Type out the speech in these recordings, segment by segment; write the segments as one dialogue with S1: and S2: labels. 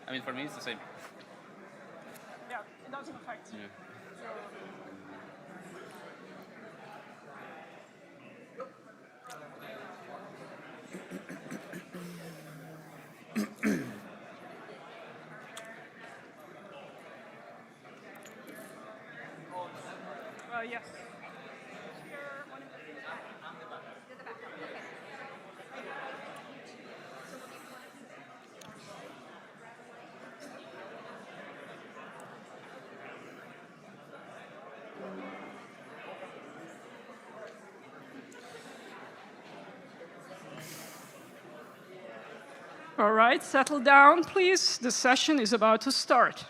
S1: I mean, for me, it's the same.
S2: Yeah, it doesn't affect you. Yes. All right, settle down, please. The session is about to start.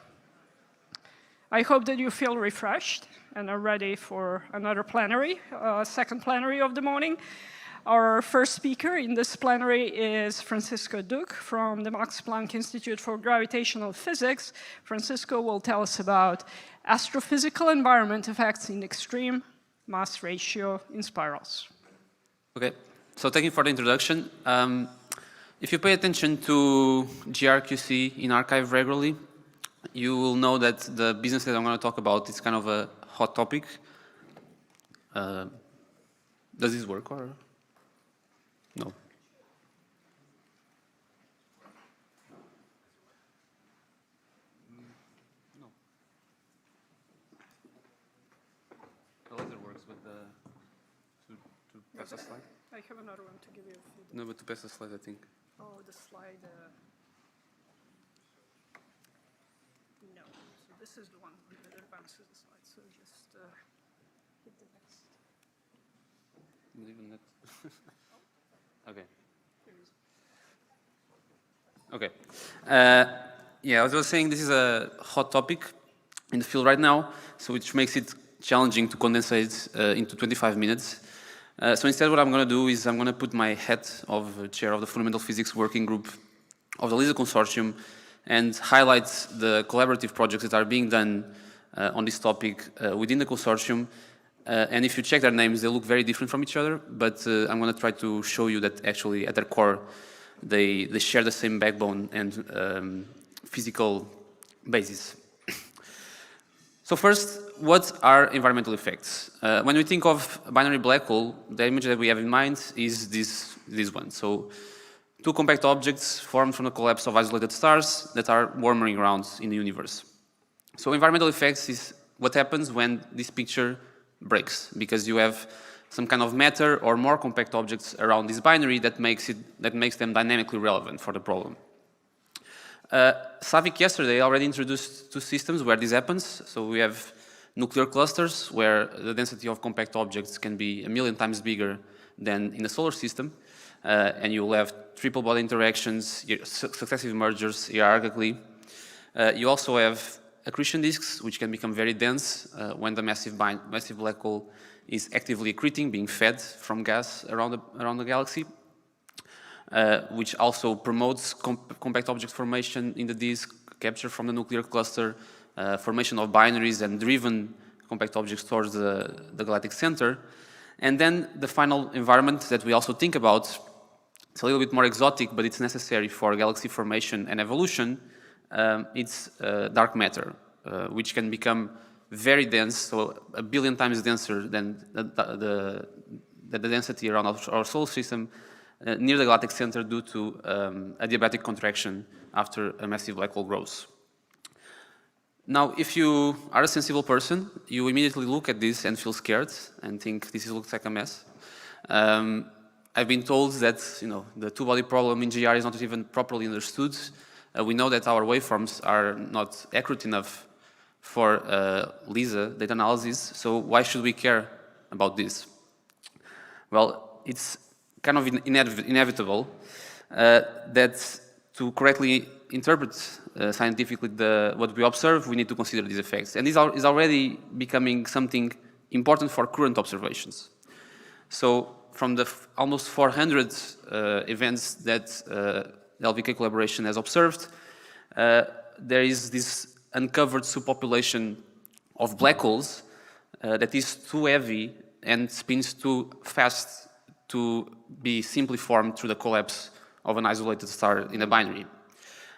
S2: I hope that you feel refreshed and are ready for another plenary, second plenary of the morning. Our first speaker in this plenary is Francisco Duque from the Max Planck Institute for Gravitational Physics. Francisco will tell us about astrophysical environment effects in extreme mass ratio inspirals.
S1: Okay, so thank you for the introduction. If you pay attention to GRQC in arXiv regularly, you will know that the business that I'm going to talk about is kind of a hot topic. Does this work or no? No. The laser works, but to pass a slide?
S2: I have another one to give you.
S1: No, but to pass a slide, I think.
S2: Oh, the slide. No. So this is the one that advances the slide. So just hit the next.
S1: Not even that. Okay. Okay. Yeah, as I was saying, this is a hot topic in the field right now, so which makes it challenging to condense it into 25 minutes. So instead what I'm going to do is I'm going to put my hat of chair of the Fundamental Physics Working Group of the LISA Consortium and highlight the collaborative projects that are being done on this topic within the consortium. And if you check their names, they look very different from each other, but I'm going to try to show you that actually at their core they share the same backbone and physical basis. So first, what are environmental effects? When we think of a binary black hole, the image that we have in mind is this one. So two compact objects formed from the collapse of isolated stars that are warming around in the universe. So environmental effects is what happens when this picture breaks, because you have some kind of matter or more compact objects around this binary that makes them dynamically relevant for the problem. Savik yesterday already introduced two systems where this happens. So we have nuclear clusters where the density of compact objects can be 1,000,000 times bigger than in the solar system. And you'll have triple body interactions, successive mergers hierarchically. You also have accretion disks, which can become very dense when the massive black hole is actively accreting, being fed from gas around the galaxy. Which also promotes compact object formation in the disk, capture from the nuclear cluster, formation of binaries and driven compact objects towards the galactic center. And then the final environment that we also think about, it's a little bit more exotic, but it's necessary for galaxy formation and evolution. It's dark matter, which can become very dense, so 1 billion times denser than the density around our solar system, near the galactic center due to adiabatic contraction after a massive black hole grows. Now, if you are a sensible person, you immediately look at this and feel scared and think this looks like a mess. I've been told that the two-body problem in GR is not even properly understood. We know that our waveforms are not accurate enough for LISA data analysis, so why should we care about this? Well, it's kind of inevitable that to correctly interpret scientifically what we observe, we need to consider these effects. And this is already becoming something important for current observations. So from the almost 400 events that the LVK collaboration has observed, there is this uncovered subpopulation of black holes that is too heavy and spins too fast to be simply formed through the collapse of an isolated star in a binary.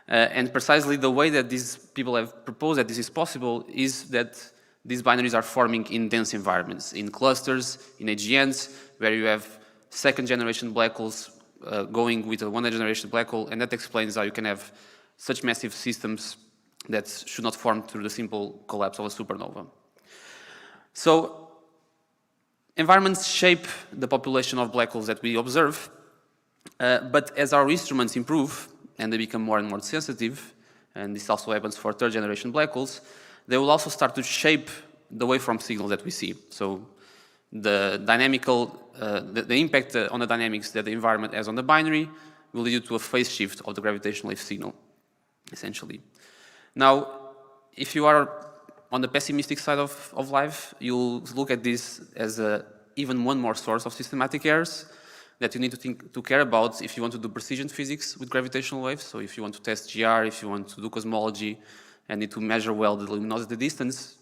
S1: And precisely the way that these people have proposed that this is possible is that these binaries are forming in dense environments, in clusters, in AGNs, where you have second-generation black holes going with a one-generation black hole, and that explains how you can have such massive systems that should not form through the simple collapse of a supernova. So, environments shape the population of black holes that we observe, but as our instruments improve and they become more and more sensitive, and this also happens for third-generation black holes, they will also start to shape the waveform signal that we see. So the dynamical, the impact on the dynamics that the environment has on the binary will lead to a phase shift of the gravitational wave signal, essentially. Now, if you are on the pessimistic side of life, you'll look at this as even one more source of systematic errors that you need to care about if you want to do precision physics with gravitational waves. So if you want to test GR, if you want to do cosmology, and need to measure well the luminosity distance,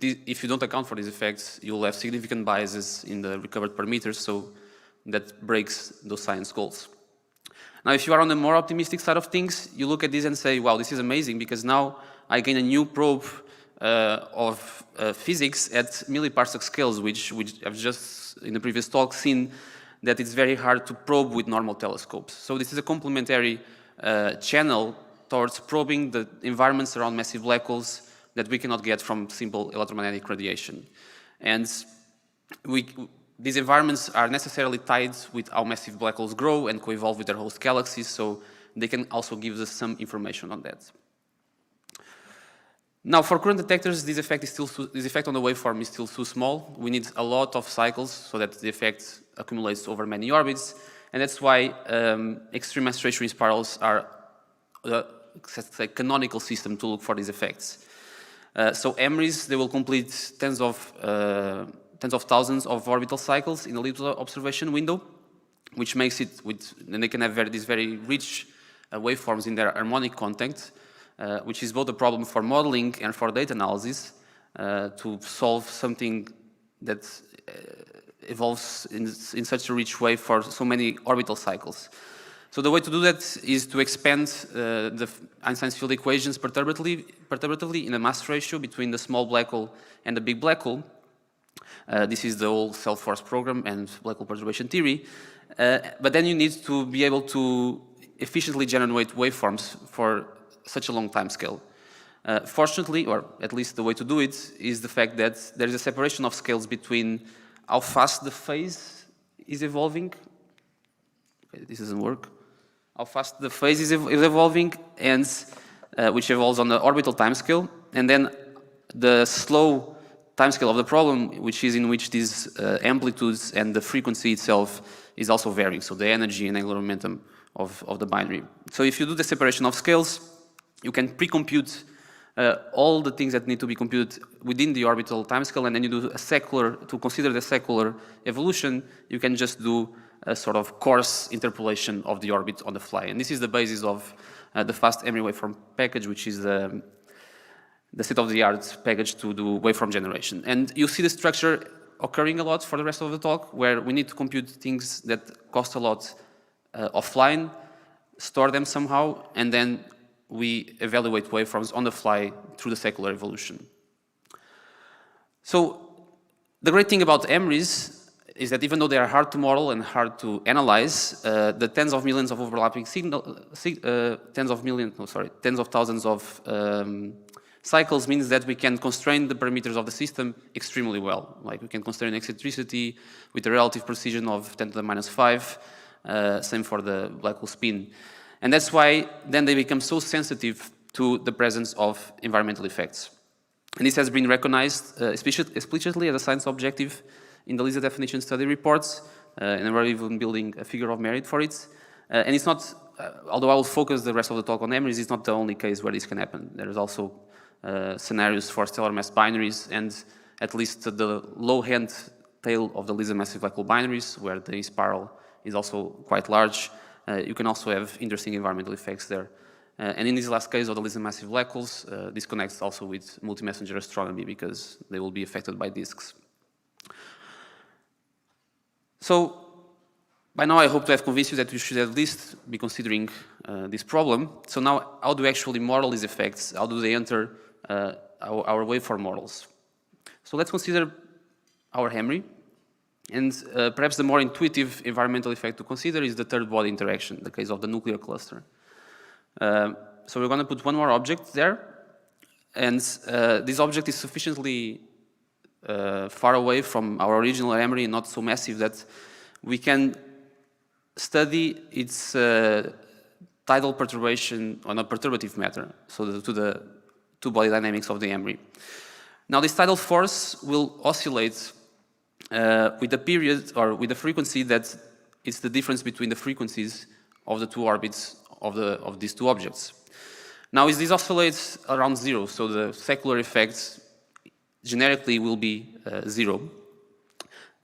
S1: if you don't account for these effects, you'll have significant biases in the recovered parameters, so that breaks those science goals. Now, if you are on the more optimistic side of things, you look at this and say, wow, this is amazing, because now I gain a new probe of physics at milliparsec scales, which I've just, in the previous talk, seen that it's very hard to probe with normal telescopes. So this is a complementary channel towards probing the environments around massive black holes that we cannot get from simple electromagnetic radiation. And these environments are necessarily tied with how massive black holes grow and co-evolve with their host galaxies, so they can also give us some information on that. Now, for current detectors, this effect on the waveform is still too small. We need a lot of cycles so that the effect accumulates over many orbits, and that's why extreme mass ratio Inspirals are a canonical system to look for these effects. So MRIs, they will complete tens of thousands of orbital cycles in the little observation window, which makes it, and they can have these very rich waveforms in their harmonic content, which is both a problem for modeling and for data analysis, to solve something that evolves in such a rich way for so many orbital cycles. So the way to do that is to expand the Einstein's field equations perturbatively in a mass ratio between the small black hole and the big black hole. This is the whole self-force program and black hole perturbation theory. But then you need to be able to efficiently generate waveforms for such a long time scale. Fortunately, or at least the way to do it, is the fact that there is a separation of scales between how fast the phase is evolving. Okay, this doesn't work. How fast the phase is evolving, and which evolves on the orbital timescale, and then the slow timescale of the problem, which is in which these amplitudes and the frequency itself is also varying, so the energy and angular momentum of the binary. So if you do the separation of scales, you can pre-compute all the things that need to be computed within the orbital timescale, and then you do a secular, to consider the secular evolution, you can just do a sort of coarse interpolation of the orbit on the fly. And this is the basis of the fast MRI waveform package, which is the state-of-the-art package to do waveform generation. And you see the structure occurring a lot for the rest of the talk, where we need to compute things that cost a lot offline, store them somehow, and then we evaluate waveforms on the fly through the secular evolution. So the great thing about MRIs is that even though they are hard to model and hard to analyze, the tens of millions of overlapping tens of thousands of cycles means that we can constrain the parameters of the system extremely well. Like we can constrain eccentricity with a relative precision of 10 to the minus 5, same for the black hole spin. And that's why then they become so sensitive to the presence of environmental effects. And this has been recognized explicitly as a science objective in the LISA definition study reports, and we're even building a figure of merit for it. And it's not, although I will focus the rest of the talk on MRIs, it's not the only case where this can happen. There is also scenarios for stellar mass binaries, and at least the low-hand tail of the LISA massive black hole binaries, where the spiral is also quite large. You can also have interesting environmental effects there. And in this last case of the LISA massive black holes, this connects also with multi-messenger astronomy because they will be affected by disks. So By now, I hope to have convinced you that we should at least be considering this problem. So now, how do we actually model these effects? How do they enter our waveform models? So let's consider our HEMRI. And perhaps the more intuitive environmental effect to consider is the third body interaction, the case of the nuclear cluster. So we're going to put one more object there. And this object is sufficiently far away from our original HEMRI and not so massive that we can study its tidal perturbation on a perturbative matter, so to the two-body dynamics of the HEMRI. Now, this tidal force will oscillate with the period or with the frequency that is the difference between the frequencies of the two orbits of these two objects. Now, this oscillates around zero, so the secular effect generically will be zero,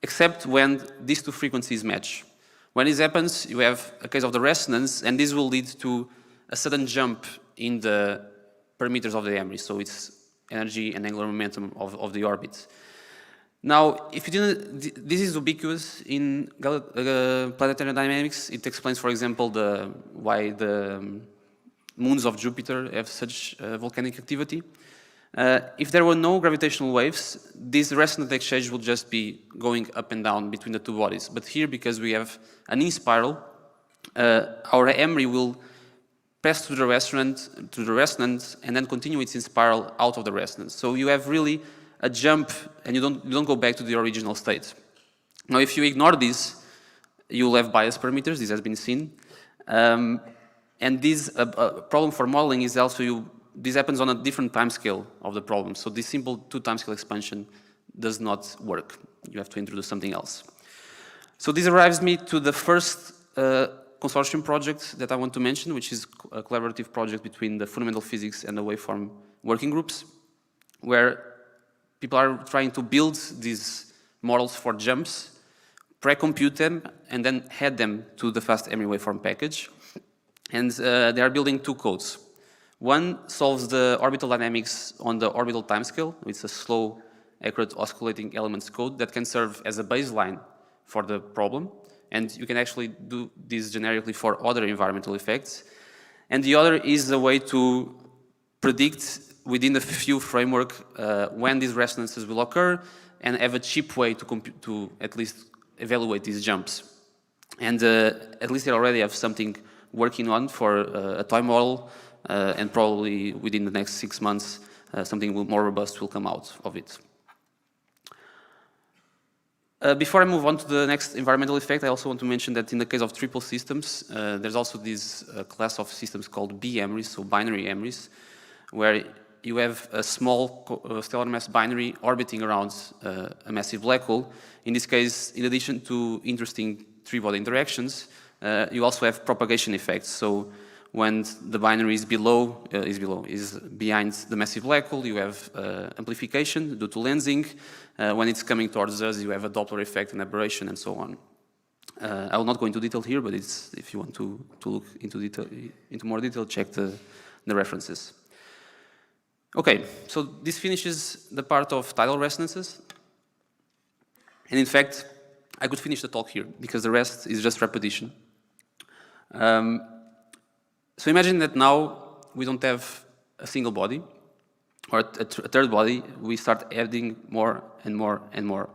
S1: except when these two frequencies match. When this happens, you have a case of the resonance, and this will lead to a sudden jump in the parameters of the HEMRI, so it's energy and angular momentum of the orbit. Now, if you didn't, this is ubiquitous in planetary dynamics. It explains, for example, why the moons of Jupiter have such volcanic activity. If there were no gravitational waves, this resonant exchange would just be going up and down between the two bodies. But here, because we have an E-spiral, our HEMRI will pass through the resonance, and then continue its E-spiral out of the resonance. So you have really a jump, and you don't go back to the original state. Now, if you ignore this, you'll have bias parameters. This has been seen, and this problem for modeling is also this happens on a different time scale of the problem. So this simple two time scale expansion does not work. You have to introduce something else. So this arrives me to the first consortium project that I want to mention, which is a collaborative project between the fundamental physics and the waveform working groups, where people are trying to build these models for jumps, pre-compute them, and then add them to the fast HEMRI waveform package. And they are building two codes. One solves the orbital dynamics on the orbital timescale. It's a slow, accurate oscillating elements code that can serve as a baseline for the problem. And you can actually do this generically for other environmental effects. And the other is a way to predict within a few framework when these resonances will occur and have a cheap way to at least evaluate these jumps. And at least they already have something working on for a toy model, and probably within the next 6 months, something more robust will come out of it. Before I move on to the next environmental effect, I also want to mention that in the case of triple systems, there's also this class of systems called B-HEMRIs, so binary HEMRIs, where you have a small stellar mass binary orbiting around a massive black hole. In this case, in addition to interesting three-body interactions, you also have propagation effects. So when the binary is behind the massive black hole, you have amplification due to lensing. When it's coming towards us, you have a Doppler effect and aberration and so on. I will not go into detail here, but if you want to look into more detail, check the references. Okay, so this finishes the part of tidal resonances. And in fact, I could finish the talk here because the rest is just repetition. So imagine that now we don't have a single body or a third body. We start adding more and more and more.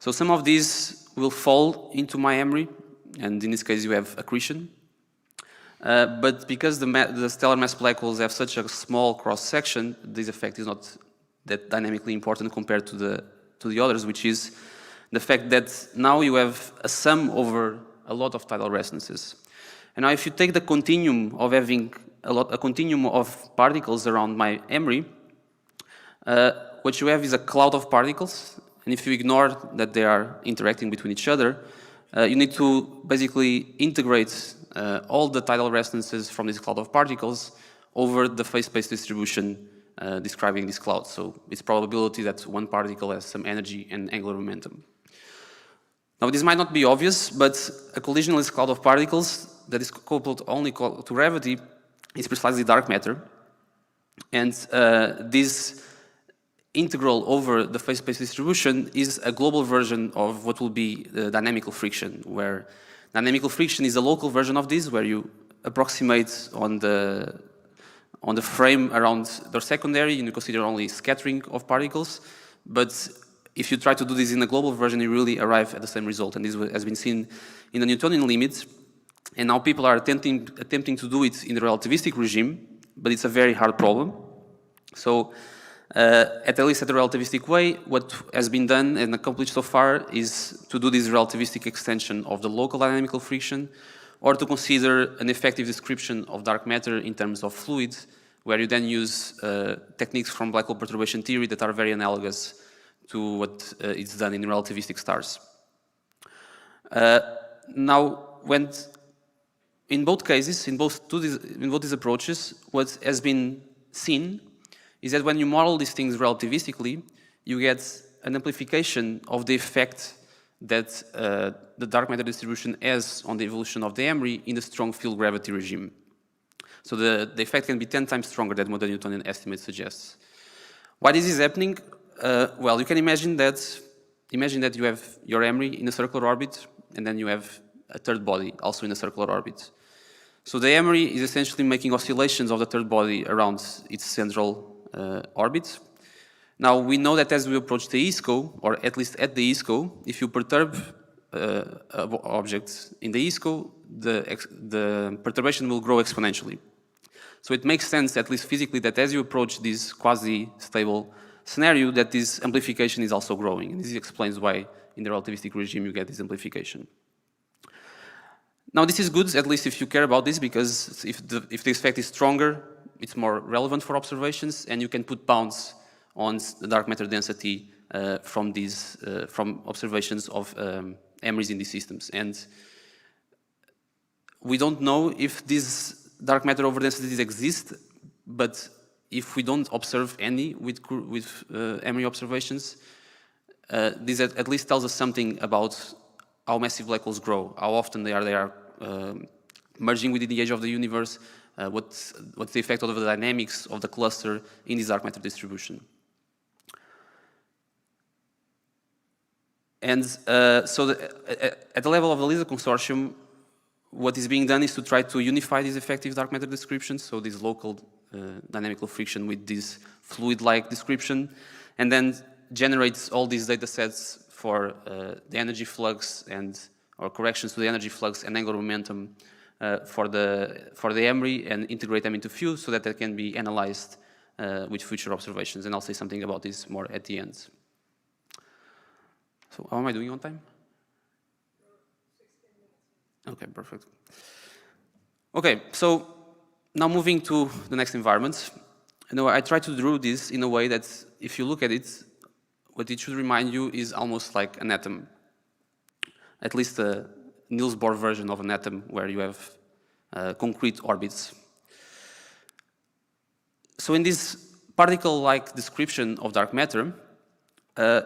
S1: So some of these will fall into my HEMRI, and in this case you have accretion. But because the stellar mass black holes have such a small cross-section, this effect is not that dynamically important compared to the others, which is the fact that now you have a sum over a lot of tidal resonances. And now if you take the continuum of having a continuum of particles around my HEMRI, what you have is a cloud of particles, and if you ignore that they are interacting between each other, you need to basically integrate all the tidal resonances from this cloud of particles over the phase space distribution describing this cloud. So it's probability that one particle has some energy and angular momentum. Now this might not be obvious, but a collisionless cloud of particles that is coupled only to gravity is precisely dark matter. And this integral over the phase space distribution is a global version of what will be the dynamical friction, where Dynamical friction is a local version of this, where you approximate on the frame around the secondary, and you consider only scattering of particles. But if you try to do this in a global version, you really arrive at the same result. And this has been seen in the Newtonian limit. And now people are attempting to do it in the relativistic regime, but it's a very hard problem. So at least at the relativistic way, what has been done and accomplished so far is to do this relativistic extension of the local dynamical friction, or to consider an effective description of dark matter in terms of fluids, where you then use techniques from black hole perturbation theory that are very analogous to what is done in relativistic stars. Now, in both cases, in both these approaches, what has been seen is that when you model these things relativistically, you get an amplification of the effect that the dark matter distribution has on the evolution of the MRI in the strong field gravity regime. So the effect can be 10 times stronger than what the Newtonian estimate suggests. Why this is happening? Well, you can imagine that you have your MRI in a circular orbit, and then you have a third body also in a circular orbit. So the MRI is essentially making oscillations of the third body around its central orbit. Now, we know that as we approach the ISCO, or at least at the ISCO, if you perturb objects in the ISCO, the perturbation will grow exponentially. So it makes sense, at least physically, that as you approach this quasi-stable scenario, that this amplification is also growing. And this explains why in the relativistic regime you get this amplification. Now, this is good, at least if you care about this, because if the effect is stronger, it's more relevant for observations, and you can put bounds on the dark matter density from observations of MRIs in these systems. And we don't know if these dark matter overdensities exist, but if we don't observe any with MRI observations, this at least tells us something about how massive black holes grow, how often they are merging within the edge of the universe, what's the effect of the dynamics of the cluster in this dark matter distribution. And so at the level of the LISA consortium, what is being done is to try to unify these effective dark matter descriptions, so this local dynamical friction with this fluid-like description, and then generates all these data sets for the energy flux or corrections to the energy flux and angular momentum for the MRI, and integrate them into Fuse so that they can be analyzed with future observations. And I'll say something about this more at the end. So how am I doing on time? 16 minutes. Okay, perfect. Okay, so now moving to the next environment. I try to draw this in a way that if you look at it, what it should remind you is almost like an atom. At least a Niels Bohr version of an atom where you have concrete orbits. So in this particle-like description of dark matter,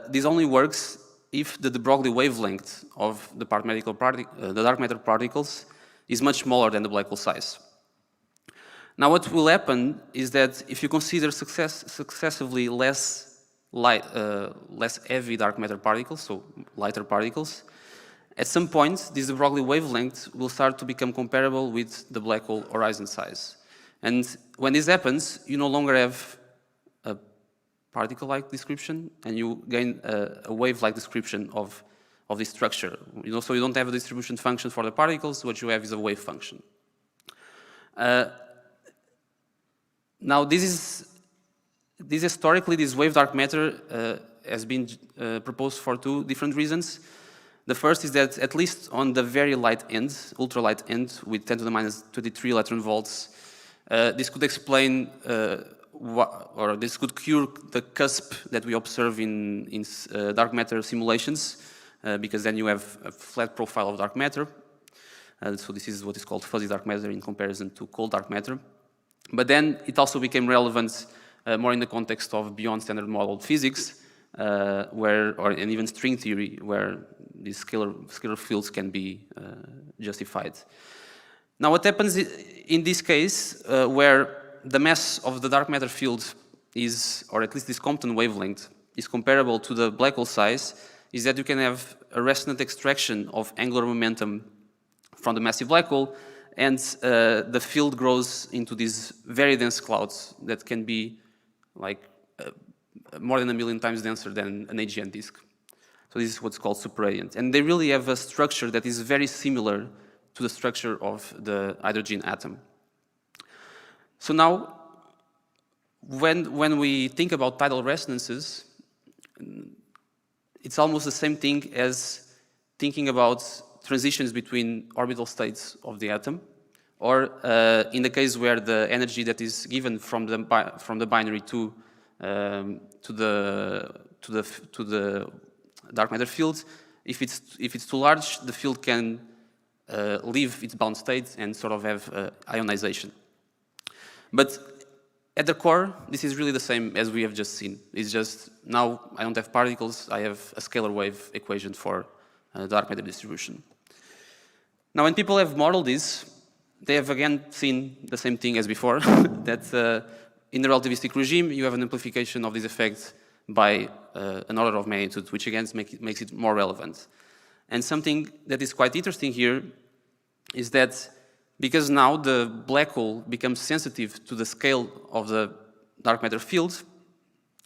S1: this only works if the de Broglie wavelength of the dark matter particles is much smaller than the black hole size. Now what will happen is that if you consider successively less heavy dark matter particles, so lighter particles, at some point this de Broglie wavelength will start to become comparable with the black hole horizon size. And when this happens, you no longer have a particle-like description, and you gain a wave-like description of this structure. So you don't have a distribution function for the particles. What you have is a wave function. Now, historically, this wave dark matter has been proposed for two different reasons. The first is that at least on the very light end, ultralight end, with 10 to the minus 23 electron volts, this could explain or this could cure the cusp that we observe in dark matter simulations, because then you have a flat profile of dark matter. So this is what is called fuzzy dark matter in comparison to cold dark matter. But then it also became relevant more in the context of beyond standard model physics, and even string theory, where these scalar fields can be justified. Now, what happens in this case, where the mass of the dark matter field is, or at least this Compton wavelength, is comparable to the black hole size, is that you can have a resonant extraction of angular momentum from the massive black hole, and the field grows into these very dense clouds that can be like more than 1 million times denser than an AGN disk. So this is what's called superradiant. And they really have a structure that is very similar to the structure of the hydrogen atom. So now, when we think about tidal resonances, it's almost the same thing as thinking about transitions between orbital states of the atom, or in the case where the energy that is given from the binary to the dark matter field, if it's too large, the field can leave its bound state and sort of have ionization. But at the core, this is really the same as we have just seen. It's just now I don't have particles, I have a scalar wave equation for dark matter distribution. Now, when people have modeled this, they have again seen the same thing as before, that in the relativistic regime, you have an amplification of this effect by an order of magnitude, which again makes it more relevant. And something that is quite interesting here is that because now the black hole becomes sensitive to the scale of the dark matter field,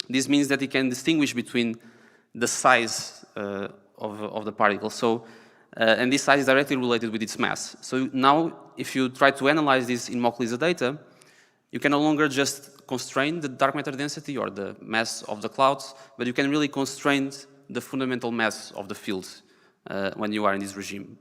S1: this means that it can distinguish between the size of the particle. So, and this size is directly related with its mass. So now, if you try to analyze this in mock LISA data, you can no longer just constrain the dark matter density or the mass of the clouds, but you can really constrain the fundamental mass of the field when you are in this regime.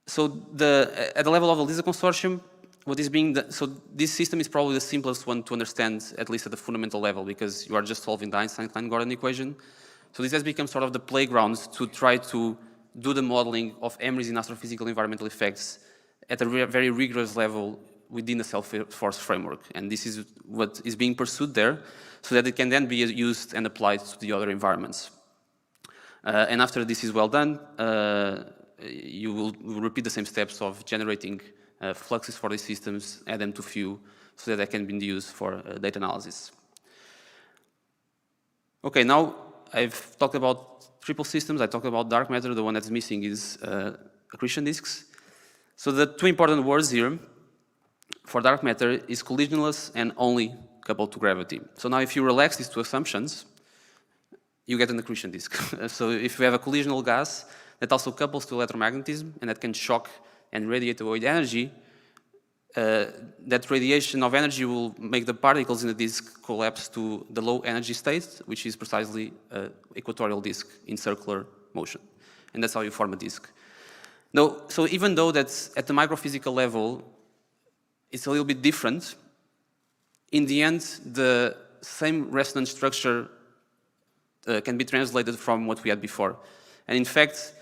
S1: So at the level of the LISA consortium, what is being done, so this system is probably the simplest one to understand, at least at the fundamental level, because you are just solving the Einstein-Klein-Gordon equation. So this has become sort of the playground to try to do the modeling of MRIs in astrophysical environmental effects at a very rigorous level within the self-force framework. And this is what is being pursued there, so that it can then be used and applied to the other environments. And after this is well done, you will repeat the same steps of generating fluxes for these systems, add them to Few, so that they can be used for data analysis. Okay, now I've talked about triple systems. I talked about dark matter. The one that's missing is accretion disks. So the two important words here for dark matter is collisionless and only coupled to gravity. So now if you relax these two assumptions, you get an accretion disk. So if you have a collisional gas that also couples to electromagnetism and that can shock and radiate away the energy, that radiation of energy will make the particles in the disk collapse to the low energy state, which is precisely equatorial disk in circular motion. And that's how you form a disk. Now, so even though that's at the microphysical level, it's a little bit different, in the end, the same resonance structure can be translated from what we had before. And in fact,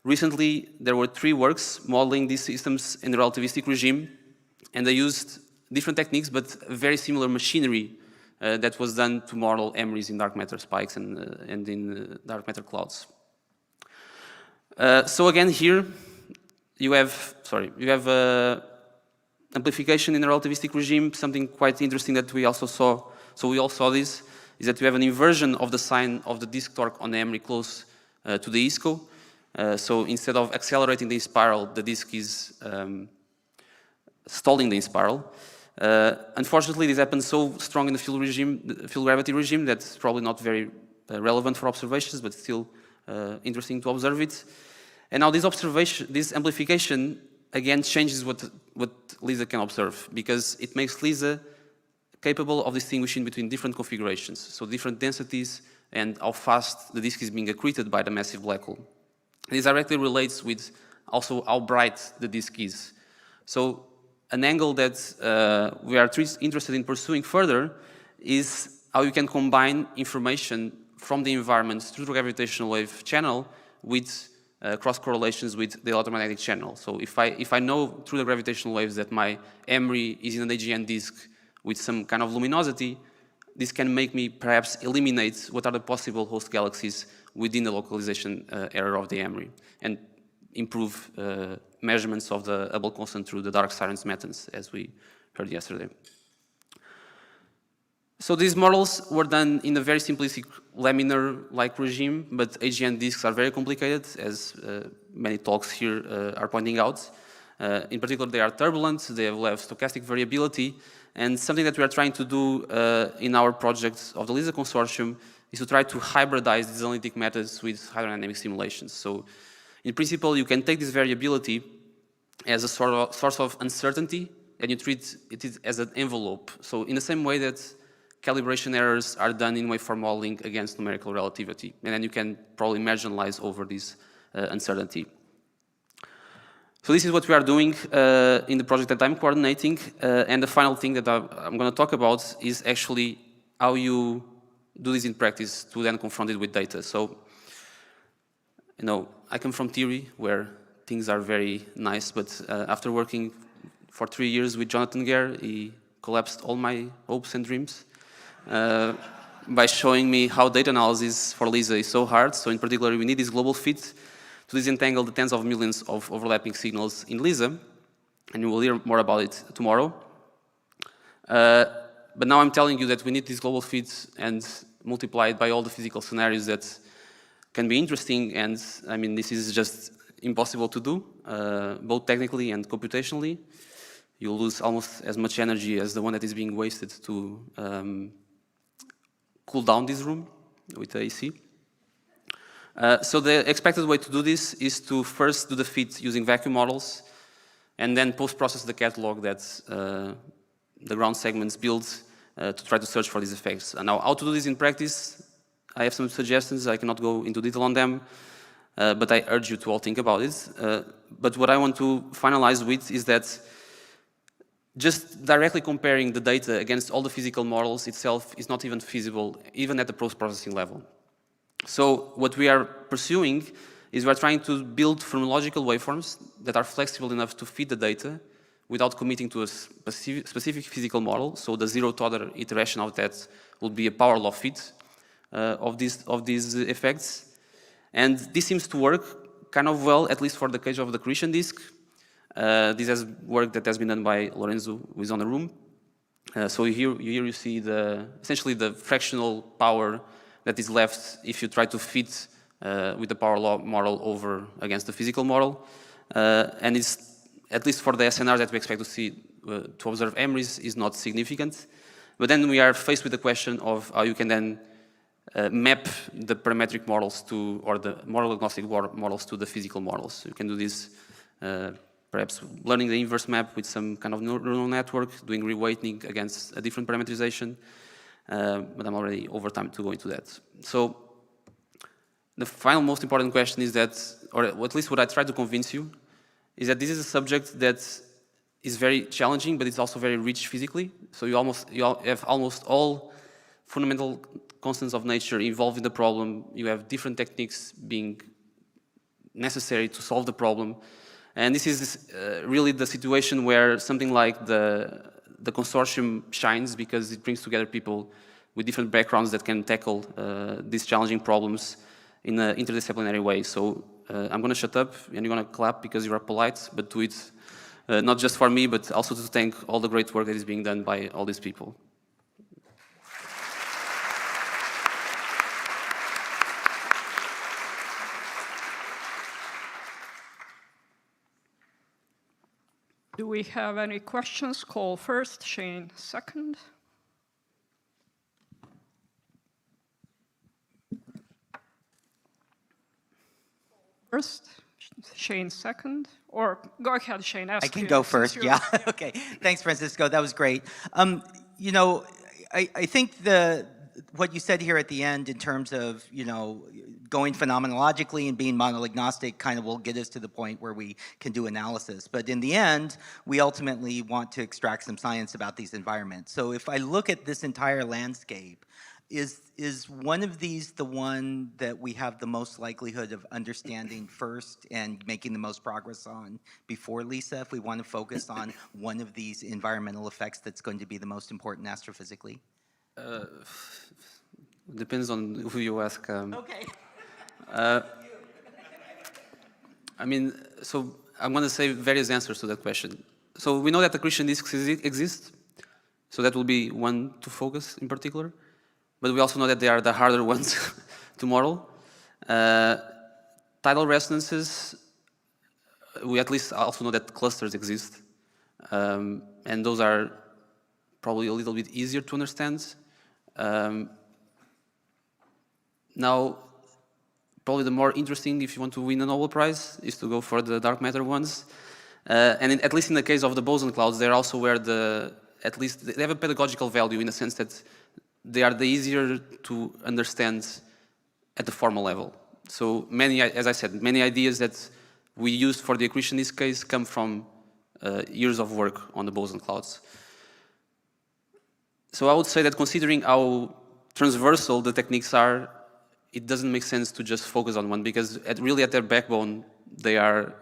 S1: recently, there were 3 works modeling these systems in the relativistic regime, and they used different techniques, but very similar machinery that was done to model MRIs in dark matter spikes and in dark matter clouds. So again, here you have amplification in the relativistic regime. Something quite interesting that we also saw. So we all saw this is that we have an inversion of the sign of the disk torque on the MRI close to the ISCO. So instead of accelerating the spiral, the disk is stalling the spiral. Unfortunately, this happens so strong in the field gravity regime that's probably not very relevant for observations, but still interesting to observe it. And now this amplification again changes what LISA can observe, because it makes LISA capable of distinguishing between different configurations, so different densities and how fast the disk is being accreted by the massive black hole. This directly relates with also how bright the disk is. So an angle that we are interested in pursuing further is how you can combine information from the environment through the gravitational wave channel with cross correlations with the electromagnetic channel. So if I know through the gravitational waves that my MRI is in an AGN disk with some kind of luminosity, this can make me perhaps eliminate what are the possible host galaxies within the localization area of the MRI and improve measurements of the Hubble constant through the dark sirens methods, as we heard yesterday. So these models were done in a very simplistic laminar-like regime, but AGN disks are very complicated, as many talks here are pointing out. In particular, they are turbulent, they have stochastic variability, and something that we are trying to do in our project of the LISA consortium is to try to hybridize these analytic methods with hydrodynamic simulations. So in principle, you can take this variability as a source of uncertainty, and you treat it as an envelope. So in the same way that calibration errors are done in waveform modeling against numerical relativity, and then you can probably marginalize over this uncertainty. So this is what we are doing in the project that I'm coordinating, and the final thing that I'm going to talk about is actually how you do this in practice to then confront it with data. So, you know, I come from theory where things are very nice, but after working for 3 years with Jonathan Gare, he collapsed all my hopes and dreams by showing me how data analysis for LISA is so hard. So in particular, we need this global fit to disentangle the tens of millions of overlapping signals in LISA, and you will hear more about it tomorrow. But now I'm telling you that we need this global fit and multiply it by all the physical scenarios that can be interesting, and I mean, this is just impossible to do, both technically and computationally. You'll lose almost as much energy as the one that is being wasted to cool down this room with the AC. So the expected way to do this is to first do the fit using vacuum models, and then post-process the catalog that the ground segments build to try to search for these effects. And now, how to do this in practice, I have some suggestions. I cannot go into detail on them, but I urge you to all think about it. But what I want to finalize with is that just directly comparing the data against all the physical models itself is not even feasible, even at the post-processing level. So what we are pursuing is we're trying to build phenomenological waveforms that are flexible enough to fit the data without committing to a specific physical model. So the zeroth order iteration of that will be a power law fit of these effects. And this seems to work kind of well, at least for the case of the accretion disk. This has work that has been done by Lorenzo, who is on the room. So here you see essentially the fractional power that is left if you try to fit with the power law model over against the physical model. And it's, at least for the SNRs that we expect to see to observe MRIs, is not significant. But then we are faced with the question of how you can then map the parametric models to, or the model agnostic models to the physical models. You can do this perhaps learning the inverse map with some kind of neural network, doing reweighting against a different parameterization. But I'm already over time to go into that. So the final most important question is that, or at least what I try to convince you, is that this is a subject that is very challenging, but it's also very rich physically. So you have almost all fundamental constants of nature involved in the problem. You have different techniques being necessary to solve the problem. And this is really the situation where something like the consortium shines, because it brings together people with different backgrounds that can tackle these challenging problems in an interdisciplinary way. So I'm going to shut up, and you're going to clap because you are polite, but do it not just for me, but also to thank all the great work that is being done by all these people.
S2: Do we have any questions? Call first, Shane second. First, Shane second, or go ahead, Shane.
S3: I can go first, yeah. Okay, thanks, Francisco. That was great. You know, I think what you said here at the end in terms of, you know, going phenomenologically and being model agnostic kind of will get us to the point where we can do analysis. But in the end, we ultimately want to extract some science about these environments. So if I look at this entire landscape, is one of these the one that we have the most likelihood of understanding first and making the most progress on before LISA, if we want to focus on one of these environmental effects that's going to be the most important astrophysically?
S1: Depends on who you ask.
S3: Okay.
S1: I mean, so I'm going to say various answers to that question. So we know that accretion disks exist. So that will be one to focus in particular. But we also know that they are the harder ones to model. Tidal resonances, we at least also know that clusters exist. And those are probably a little bit easier to understand. Now, probably the more interesting, if you want to win a Nobel Prize, is to go for the dark matter ones. At least in the case of the boson clouds, they're also where at least they have a pedagogical value in the sense that they are the easier to understand at the formal level. So many, as I said, many ideas that we used for the accretion in this case come from years of work on the boson clouds. So I would say that considering how transversal the techniques are, it doesn't make sense to just focus on one because really at their backbone, they are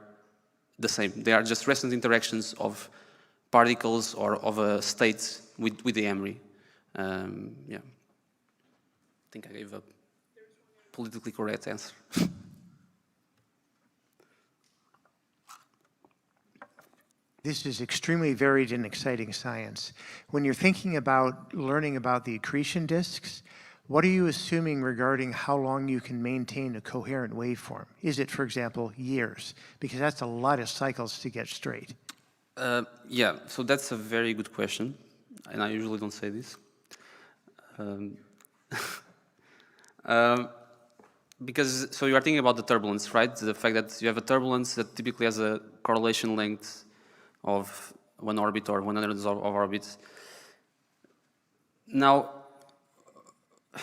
S1: the same. They are just resonant interactions of particles or of a state with the emery. Yeah. I think I gave a politically correct answer.
S4: This is extremely varied and exciting science. When you're thinking about learning about the accretion disks, what are you assuming regarding how long you can maintain a coherent waveform? Is it, for example, years? Because that's a lot of cycles to get straight.
S1: Yeah, so that's a very good question, and I usually don't say this. Because, so you are thinking about the turbulence, right? The fact that you have a turbulence that typically has a correlation length of one orbit or 100 of orbits. Now,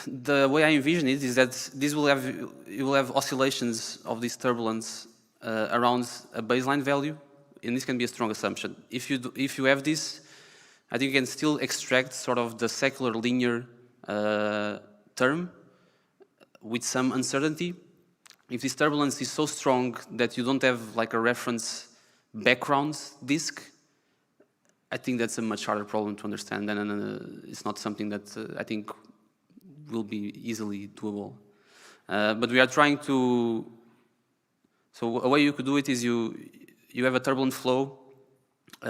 S1: the way I envision it is that you will have oscillations of this turbulence around a baseline value, and this can be a strong assumption. If you have this, I think you can still extract sort of the secular linear term with some uncertainty. If this turbulence is so strong that you don't have like a reference background disk, I think that's a much harder problem to understand, and it's not something that I think will be easily doable. But we are trying to, so a way you could do it is you have a turbulent flow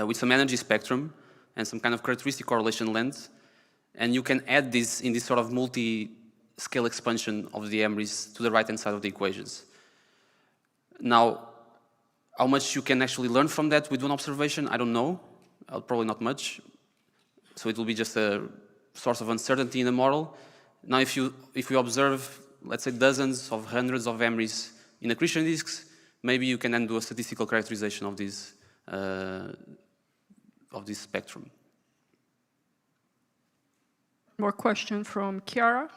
S1: with some energy spectrum and some kind of characteristic correlation length, and you can add this in this sort of multi-scale expansion of the emeries to the right-hand side of the equations. Now, how much you can actually learn from that with one observation, I don't know. Probably not much. So it will be just a source of uncertainty in the model. Now, if you observe, let's say, dozens of hundreds of emeries in accretion disks, maybe you can then do a statistical characterization of this spectrum.
S2: More question from Chiara.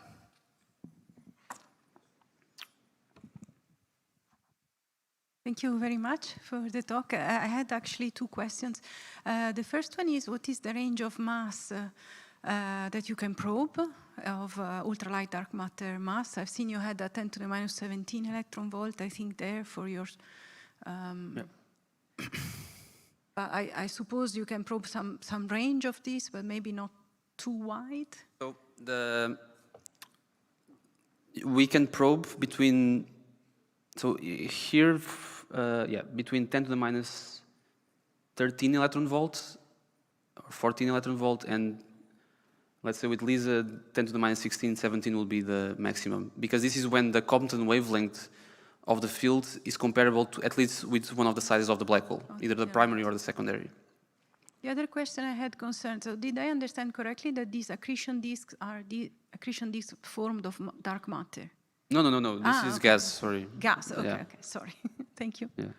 S5: Thank you very much for the talk. I had actually two questions. The first one is, what is the range of mass that you can probe of ultralight dark matter mass? I've seen you had a 10 to the minus 17 electron volt, I think, there for your...
S1: Yep.
S5: I suppose you can probe some range of this, but maybe not too wide?
S1: So we can probe between... So here, between 10 to the minus 13 electron volt, or 14 electron volt, and let's say with LISA, 10 to the minus 16, 17 will be the maximum. Because this is when the Compton wavelength of the field is comparable to, at least with one of the sizes of the black hole, either the primary or the secondary.
S5: The other question I had concerned, so did I understand correctly that these accretion disks are the accretion disks formed of dark matter?
S1: No. This is
S5: okay.
S1: gas, sorry.
S5: Gas, okay,
S1: Yeah.
S5: okay, sorry. Thank you.
S1: Yeah.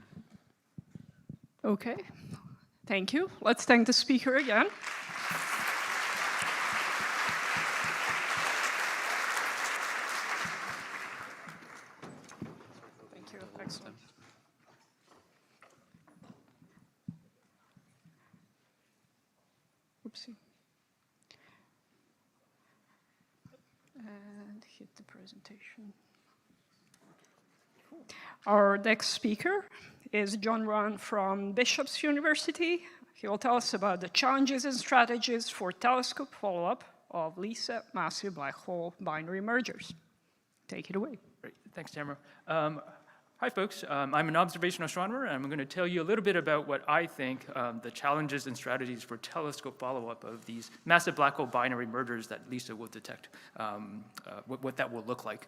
S2: Okay, thank you. Let's thank the speaker again. Thank you, excellent. Oopsie. And hit the presentation. Our next speaker is John Ruan from Bishop's University. He will tell us about the challenges and strategies for telescope follow-up of LISA massive black hole binary mergers. Take it away.
S6: Great. Thanks, Deborah. Hi, folks. I'm an observational astronomer, and I'm going to tell you a little bit about what I think the challenges and strategies for telescope follow-up of these massive black hole binary mergers that LISA will detect, what that will look like.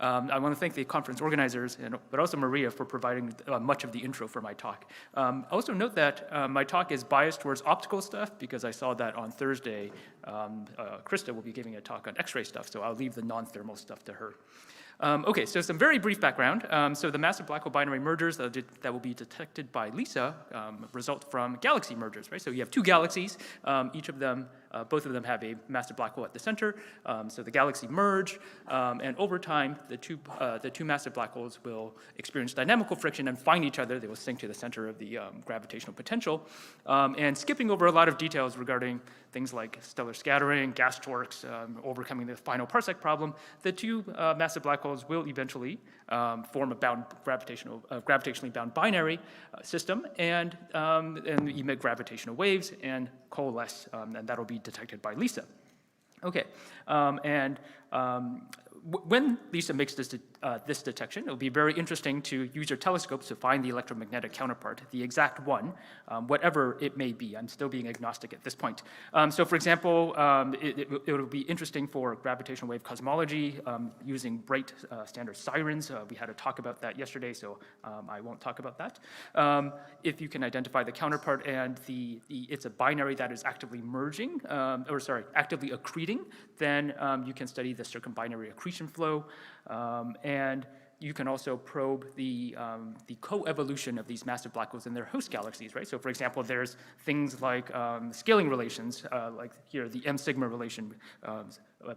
S6: I want to thank the conference organizers, but also Maria for providing much of the intro for my talk. Also note that my talk is biased towards optical stuff because I saw that on Thursday, Krista will be giving a talk on X-ray stuff, so I'll leave the non-thermal stuff to her. Okay, so some very brief background. So the massive black hole binary mergers that will be detected by LISA result from galaxy mergers, right? So you have two galaxies, each of them, both of them have a massive black hole at the center. So the galaxy merge, and over time, the two massive black holes will experience dynamical friction and find each other. They will sink to the center of the gravitational potential. And skipping over a lot of details regarding things like stellar scattering, gas torques, overcoming the final parsec problem, the two massive black holes will eventually form a gravitationally bound binary system and emit gravitational waves and coalesce, and that'll be detected by LISA. Okay, when LISA makes this detection, it'll be very interesting to use your telescopes to find the electromagnetic counterpart, the exact one, whatever it may be. I'm still being agnostic at this point. So for example, it'll be interesting for gravitational wave cosmology using bright standard sirens. We had a talk about that yesterday, so I won't talk about that. If you can identify the counterpart and it's a binary that is actively merging, actively accreting, then you can study the circumbinary accretion flow, and you can also probe the co-evolution of these massive black holes in their host galaxies, right? So for example, there's things like scaling relations, like here, the M sigma relation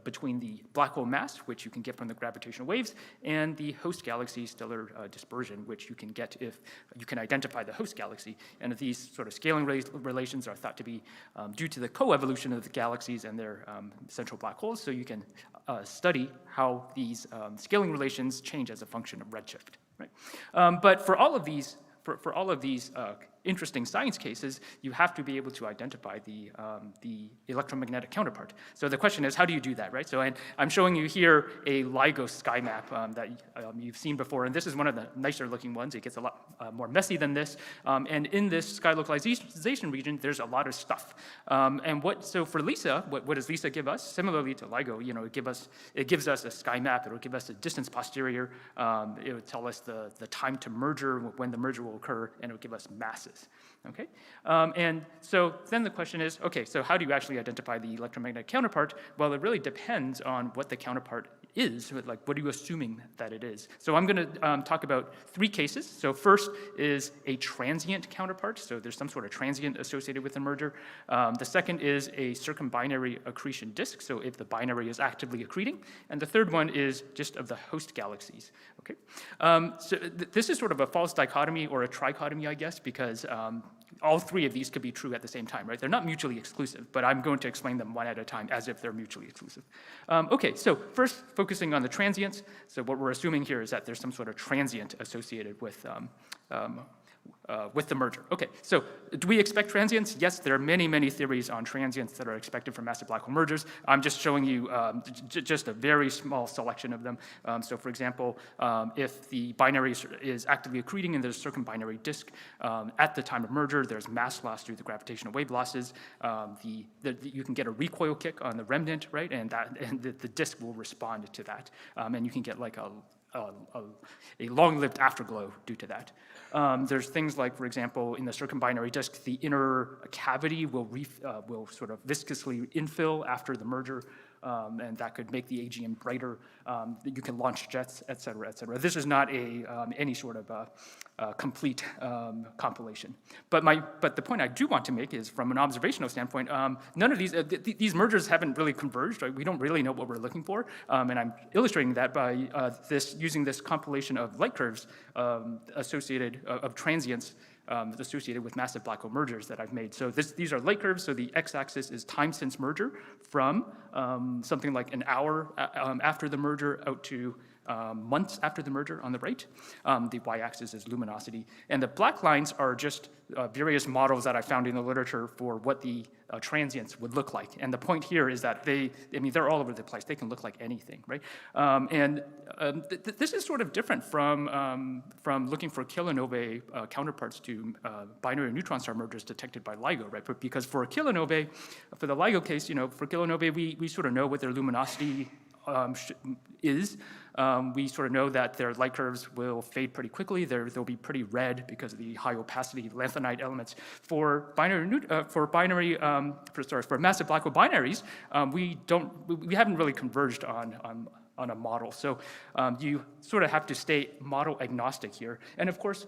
S6: between the black hole mass, which you can get from the gravitational waves, and the host galaxy stellar dispersion, which you can get if you can identify the host galaxy. And these sort of scaling relations are thought to be due to the co-evolution of the galaxies and their central black holes, so you can study how these scaling relations change as a function of redshift, right? But for all of these, interesting science cases, you have to be able to identify the electromagnetic counterpart. So the question is, how do you do that, right? So I'm showing you here a LIGO sky map that you've seen before, and this is one of the nicer looking ones. It gets a lot more messy than this, and in this sky localization region, there's a lot of stuff. So for LISA, what does LISA give us? Similarly to LIGO, you know, it gives us a sky map. It'll give us a distance posterior. It will tell us the time to merger, when the merger will occur, and it will give us masses. Okay, and so then the question is, okay, so how do you actually identify the electromagnetic counterpart? Well, it really depends on what the counterpart is, like what are you assuming that it is? So I'm going to talk about three cases. So first is a transient counterpart, so there's some sort of transient associated with the merger. The second is a circumbinary accretion disk, so if the binary is actively accreting. And the third one is just of the host galaxies. Okay, this is sort of a false dichotomy or a trichotomy, I guess, because all three of these could be true at the same time, right? They're not mutually exclusive, but I'm going to explain them one at a time as if they're mutually exclusive. Okay, so first focusing on the transients. So what we're assuming here is that there's some sort of transient associated with the merger. Okay, so do we expect transients? Yes, there are many, many theories on transients that are expected from massive black hole mergers. I'm just showing you just a very small selection of them. So for example, if the binary is actively accreting and there's a circumbinary disk, at the time of merger, there's mass loss due to gravitational wave losses. You can get a recoil kick on the remnant, right? And the disk will respond to that. And you can get like a long-lived afterglow due to that. There's things like, for example, in the circumbinary disk, the inner cavity will sort of viscously infill after the merger, and that could make the AGN brighter. You can launch jets, et cetera, et cetera. This is not any sort of complete compilation. But the point I do want to make is, from an observational standpoint, none of these mergers haven't really converged. Right? We don't really know what we're looking for, and I'm illustrating that by using this compilation of light curves associated of transients associated with massive black hole mergers that I've made. So these are light curves. So the x-axis is time since merger from something like an hour after the merger out to months after the merger on the right. The y-axis is luminosity. And the black lines are just various models that I found in the literature for what the transients would look like. And the point here is that they're all over the place. They can look like anything, right? This is sort of different from looking for kilonovae counterparts to binary neutron star mergers detected by LIGO, right? But because for a kilonovae, for the LIGO case, for kilonovae, we sort of know what their luminosity is. We sort of know that their light curves will fade pretty quickly. They'll be pretty red because of the high opacity lanthanide elements. For massive black hole binaries, we haven't really converged on a model. So you sort of have to stay model agnostic here. And of course,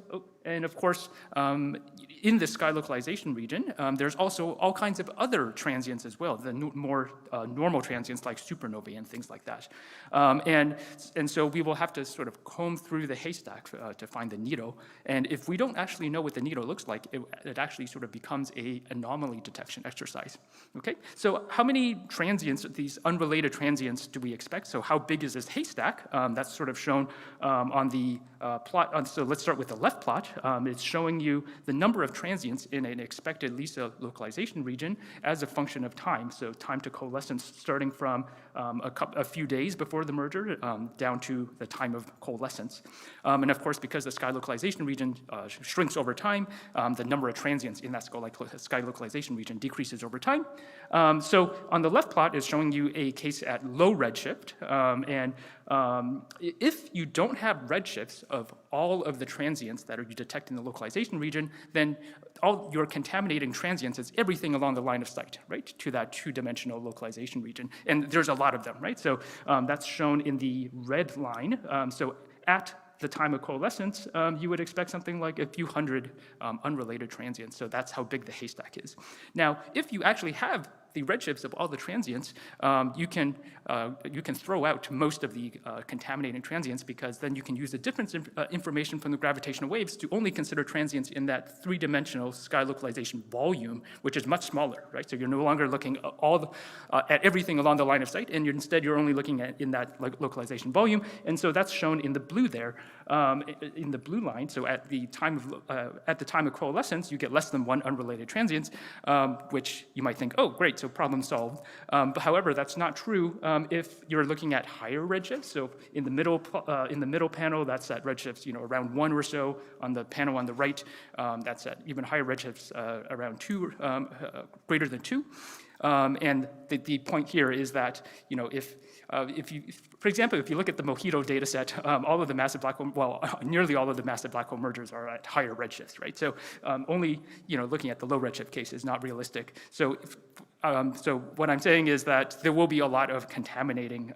S6: in the sky localization region, there's also all kinds of other transients as well, the more normal transients like supernovae and things like that. And so we will have to sort of comb through the haystack to find the needle. And if we don't actually know what the needle looks like, it actually sort of becomes an anomaly detection exercise. Okay, so how many transients, these unrelated transients, do we expect? So how big is this haystack? That's sort of shown on the plot. So let's start with the left plot. It's showing you the number of transients in an expected LISA localization region as a function of time. So time to coalescence starting from a few days before the merger down to the time of coalescence. And of course, because the sky localization region shrinks over time, the number of transients in that sky localization region decreases over time. So on the left plot is showing you a case at low redshift. If you don't have redshifts of all of the transients that you detect in the localization region, then all your contaminating transients is everything along the line of sight, right, to that two-dimensional localization region. And there's a lot of them, right? So that's shown in the red line. So at the time of coalescence, you would expect something like a few hundred unrelated transients. So that's how big the haystack is. Now, if you actually have the redshifts of all the transients, you can throw out most of the contaminating transients, because then you can use the difference information from the gravitational waves to only consider transients in that three-dimensional sky localization volume, which is much smaller, right? So you're no longer looking at everything along the line of sight, and instead you're only looking at in that localization volume. And so that's shown in the blue there, in the blue line. So at the time of coalescence, you get less than one unrelated transients, which you might think, oh, great, so problem solved. But however, that's not true if you're looking at higher redshifts. So in the middle panel, that's at redshifts around 1 or so. On the panel on the right, that's at even higher redshifts, around 2, greater than 2. And the point here is that if you, for example, if you look at the Mojito data set, all of the massive black hole, nearly all of the massive black hole mergers are at higher redshifts, right? So only looking at the low redshift case is not realistic. So what I'm saying is that there will be a lot of contaminating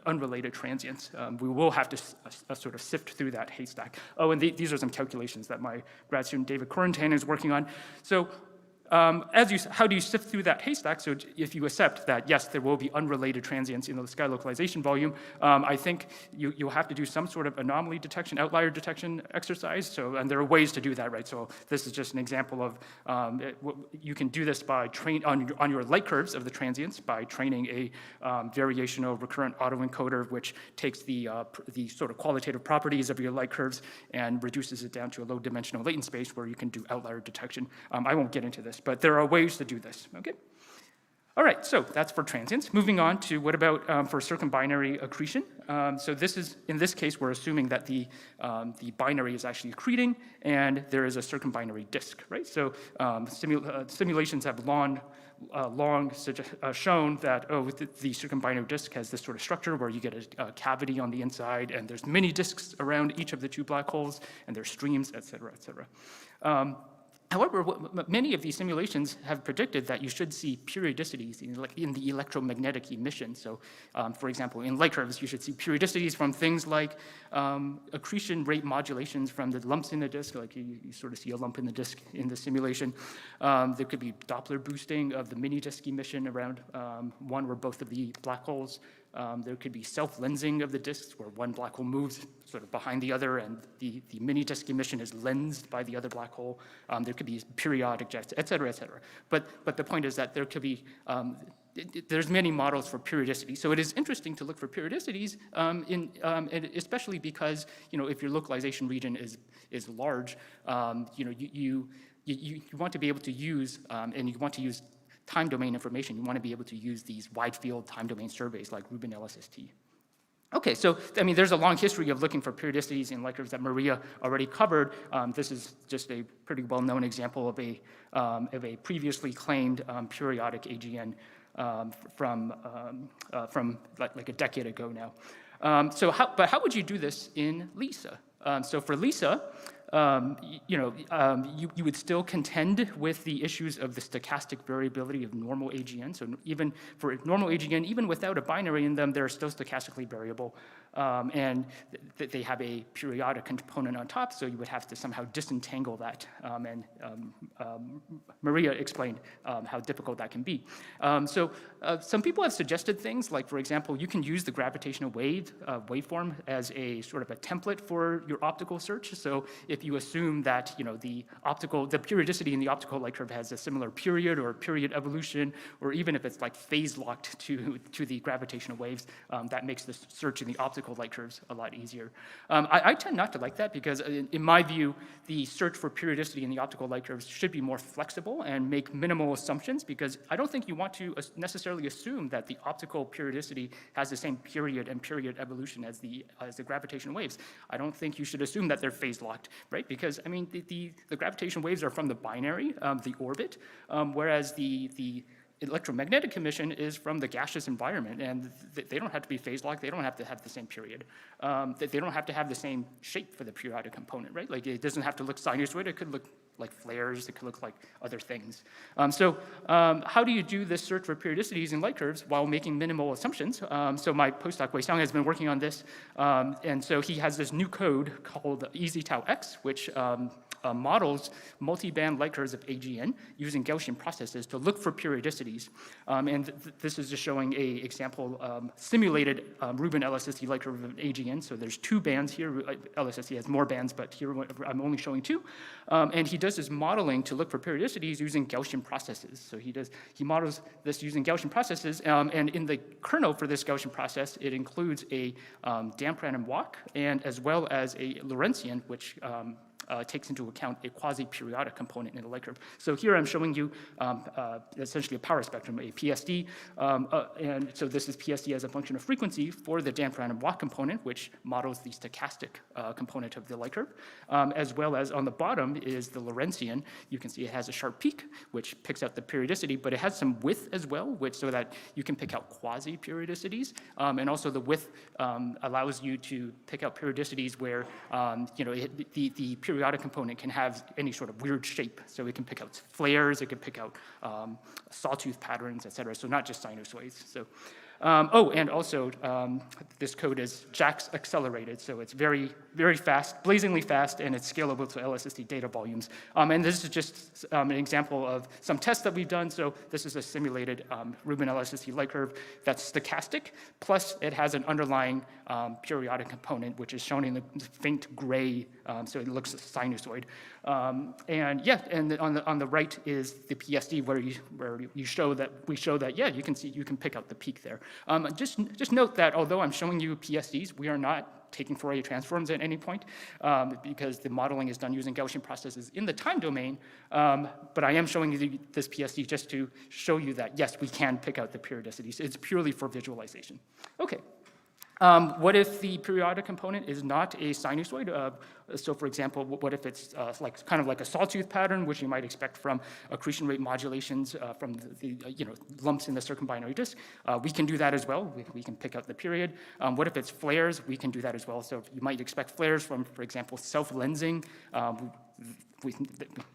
S6: unrelated transients. We will have to sort of sift through that haystack. Oh, and these are some calculations that my grad student David Corentin is working on. So how do you sift through that haystack? So if you accept that, yes, there will be unrelated transients in the sky localization volume, I think you'll have to do some sort of anomaly detection, outlier detection exercise. And there are ways to do that, right? So this is just an example of, you can do this by on your light curves of the transients by training a variational recurrent autoencoder, which takes the sort of qualitative properties of your light curves and reduces it down to a low dimensional latent space where you can do outlier detection. I won't get into this, but there are ways to do this, okay? All right, so that's for transients. Moving on to what about for circumbinary accretion? So in this case, we're assuming that the binary is actually accreting and there is a circumbinary disk, right? So simulations have long shown that, the circumbinary disk has this sort of structure where you get a cavity on the inside and there's many disks around each of the two black holes and there's streams, et cetera, et cetera. However, many of these simulations have predicted that you should see periodicities in the electromagnetic emission. So, for example, in light curves, you should see periodicities from things like accretion rate modulations from the lumps in the disk, like you sort of see a lump in the disk in the simulation. There could be Doppler boosting of the mini disk emission around one or both of the black holes. There could be self-lensing of the disks, where one black hole moves sort of behind the other, and the mini-disk emission is lensed by the other black hole. There could be periodic jets, et cetera, et cetera. But the point is that there could be there's many models for periodicity. So it is interesting to look for periodicities, and especially because, if your localization region is large, you want to be able to use, and you want to use time domain information. You want to be able to use these wide field time domain surveys like Ruan LSST. Okay, so there's a long history of looking for periodicities in light curves that Maria already covered. This is just a pretty well-known example of a previously claimed periodic AGN from like a decade ago now. But how would you do this in LISA? So for LISA, you would still contend with the issues of the stochastic variability of normal AGN. So even for normal AGN, even without a binary in them, they're still stochastically variable. And they have a periodic component on top, so you would have to somehow disentangle that. Maria explained how difficult that can be. Some people have suggested things like, for example, you can use the gravitational waveform as a sort of a template for your optical search. So if you assume that the periodicity in the optical light curve has a similar period or period evolution, or even if it's like phase locked to the gravitational waves, that makes the search in the optical light curves a lot easier. I tend not to like that because, in my view, the search for periodicity in the optical light curves should be more flexible and make minimal assumptions, because I don't think you want to necessarily assume that the optical periodicity has the same period and period evolution as the gravitational waves. I don't think you should assume that they're phase locked, right? Because the gravitational waves are from the binary, the orbit, whereas the electromagnetic emission is from the gaseous environment, and they don't have to be phase locked. They don't have to have the same period. They don't have to have the same shape for the periodic component, right? Like, it doesn't have to look sinusoid. It could look like flares. It could look like other things. How do you do this search for periodicities in light curves while making minimal assumptions? So my postdoc Wei Xiang has been working on this, and so he has this new code called EasyTau-X, which models multi-band light curves of AGN using Gaussian processes to look for periodicities. This is just showing an example simulated Ruan LSST light curve of AGN. So there's 2 bands here. LSST has more bands, but here I'm only showing 2. And he does this modeling to look for periodicities using Gaussian processes. So he models this using Gaussian processes, and in the kernel for this Gaussian process, it includes a damp random walk, and as well as a Lorentzian, which takes into account a quasi-periodic component in the light curve. So here I'm showing you essentially a power spectrum, a PSD, and so this is PSD as a function of frequency for the damp random walk component, which models the stochastic component of the light curve, as well as on the bottom is the Lorentzian. You can see it has a sharp peak, which picks out the periodicity, but it has some width as well, so that you can pick out quasi-periodicities, and also the width allows you to pick out periodicities where the periodic component can have any sort of weird shape. So it can pick out flares, it can pick out sawtooth patterns, et cetera. So not just sinusoids. So, and also this code is JAX accelerated. So it's very, very fast, blazingly fast, and it's scalable to LSST data volumes. And this is just an example of some tests that we've done. So this is a simulated Ruan LSST light curve that's stochastic, plus it has an underlying periodic component, which is shown in the faint gray, so it looks sinusoid. And on the right is the PSD where we show that you can pick out the peak there. Just note that although I'm showing you PSDs, we are not taking Fourier transforms at any point because the modeling is done using Gaussian processes in the time domain. But I am showing you this PSD just to show you that yes, we can pick out the periodicities. It's purely for visualization. Okay. What if the periodic component is not a sinusoid? So, for example, what if it's kind of like a sawtooth pattern, which you might expect from accretion rate modulations from the lumps in the circumbinary disk? We can do that as well. We can pick out the period. What if it's flares? We can do that as well. So you might expect flares from, for example, self-lensing.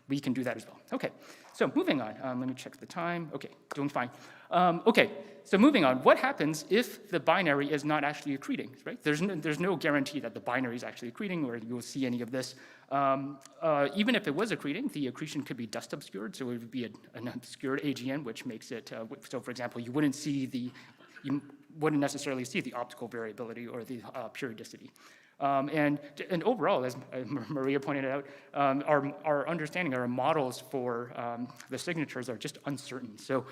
S6: We can do that as well. Okay, so moving on. Let me check the time. Okay, doing fine. Okay, so moving on. What happens if the binary is not actually accreting, right? There's no guarantee that the binary is actually accreting or you'll see any of this. Even if it was accreting, the accretion could be dust obscured, so it would be an obscured AGN, which makes it, so for example, you wouldn't see wouldn't necessarily see the optical variability or the periodicity. And overall, as Maria pointed out, our understanding, our models for the signatures are just uncertain. So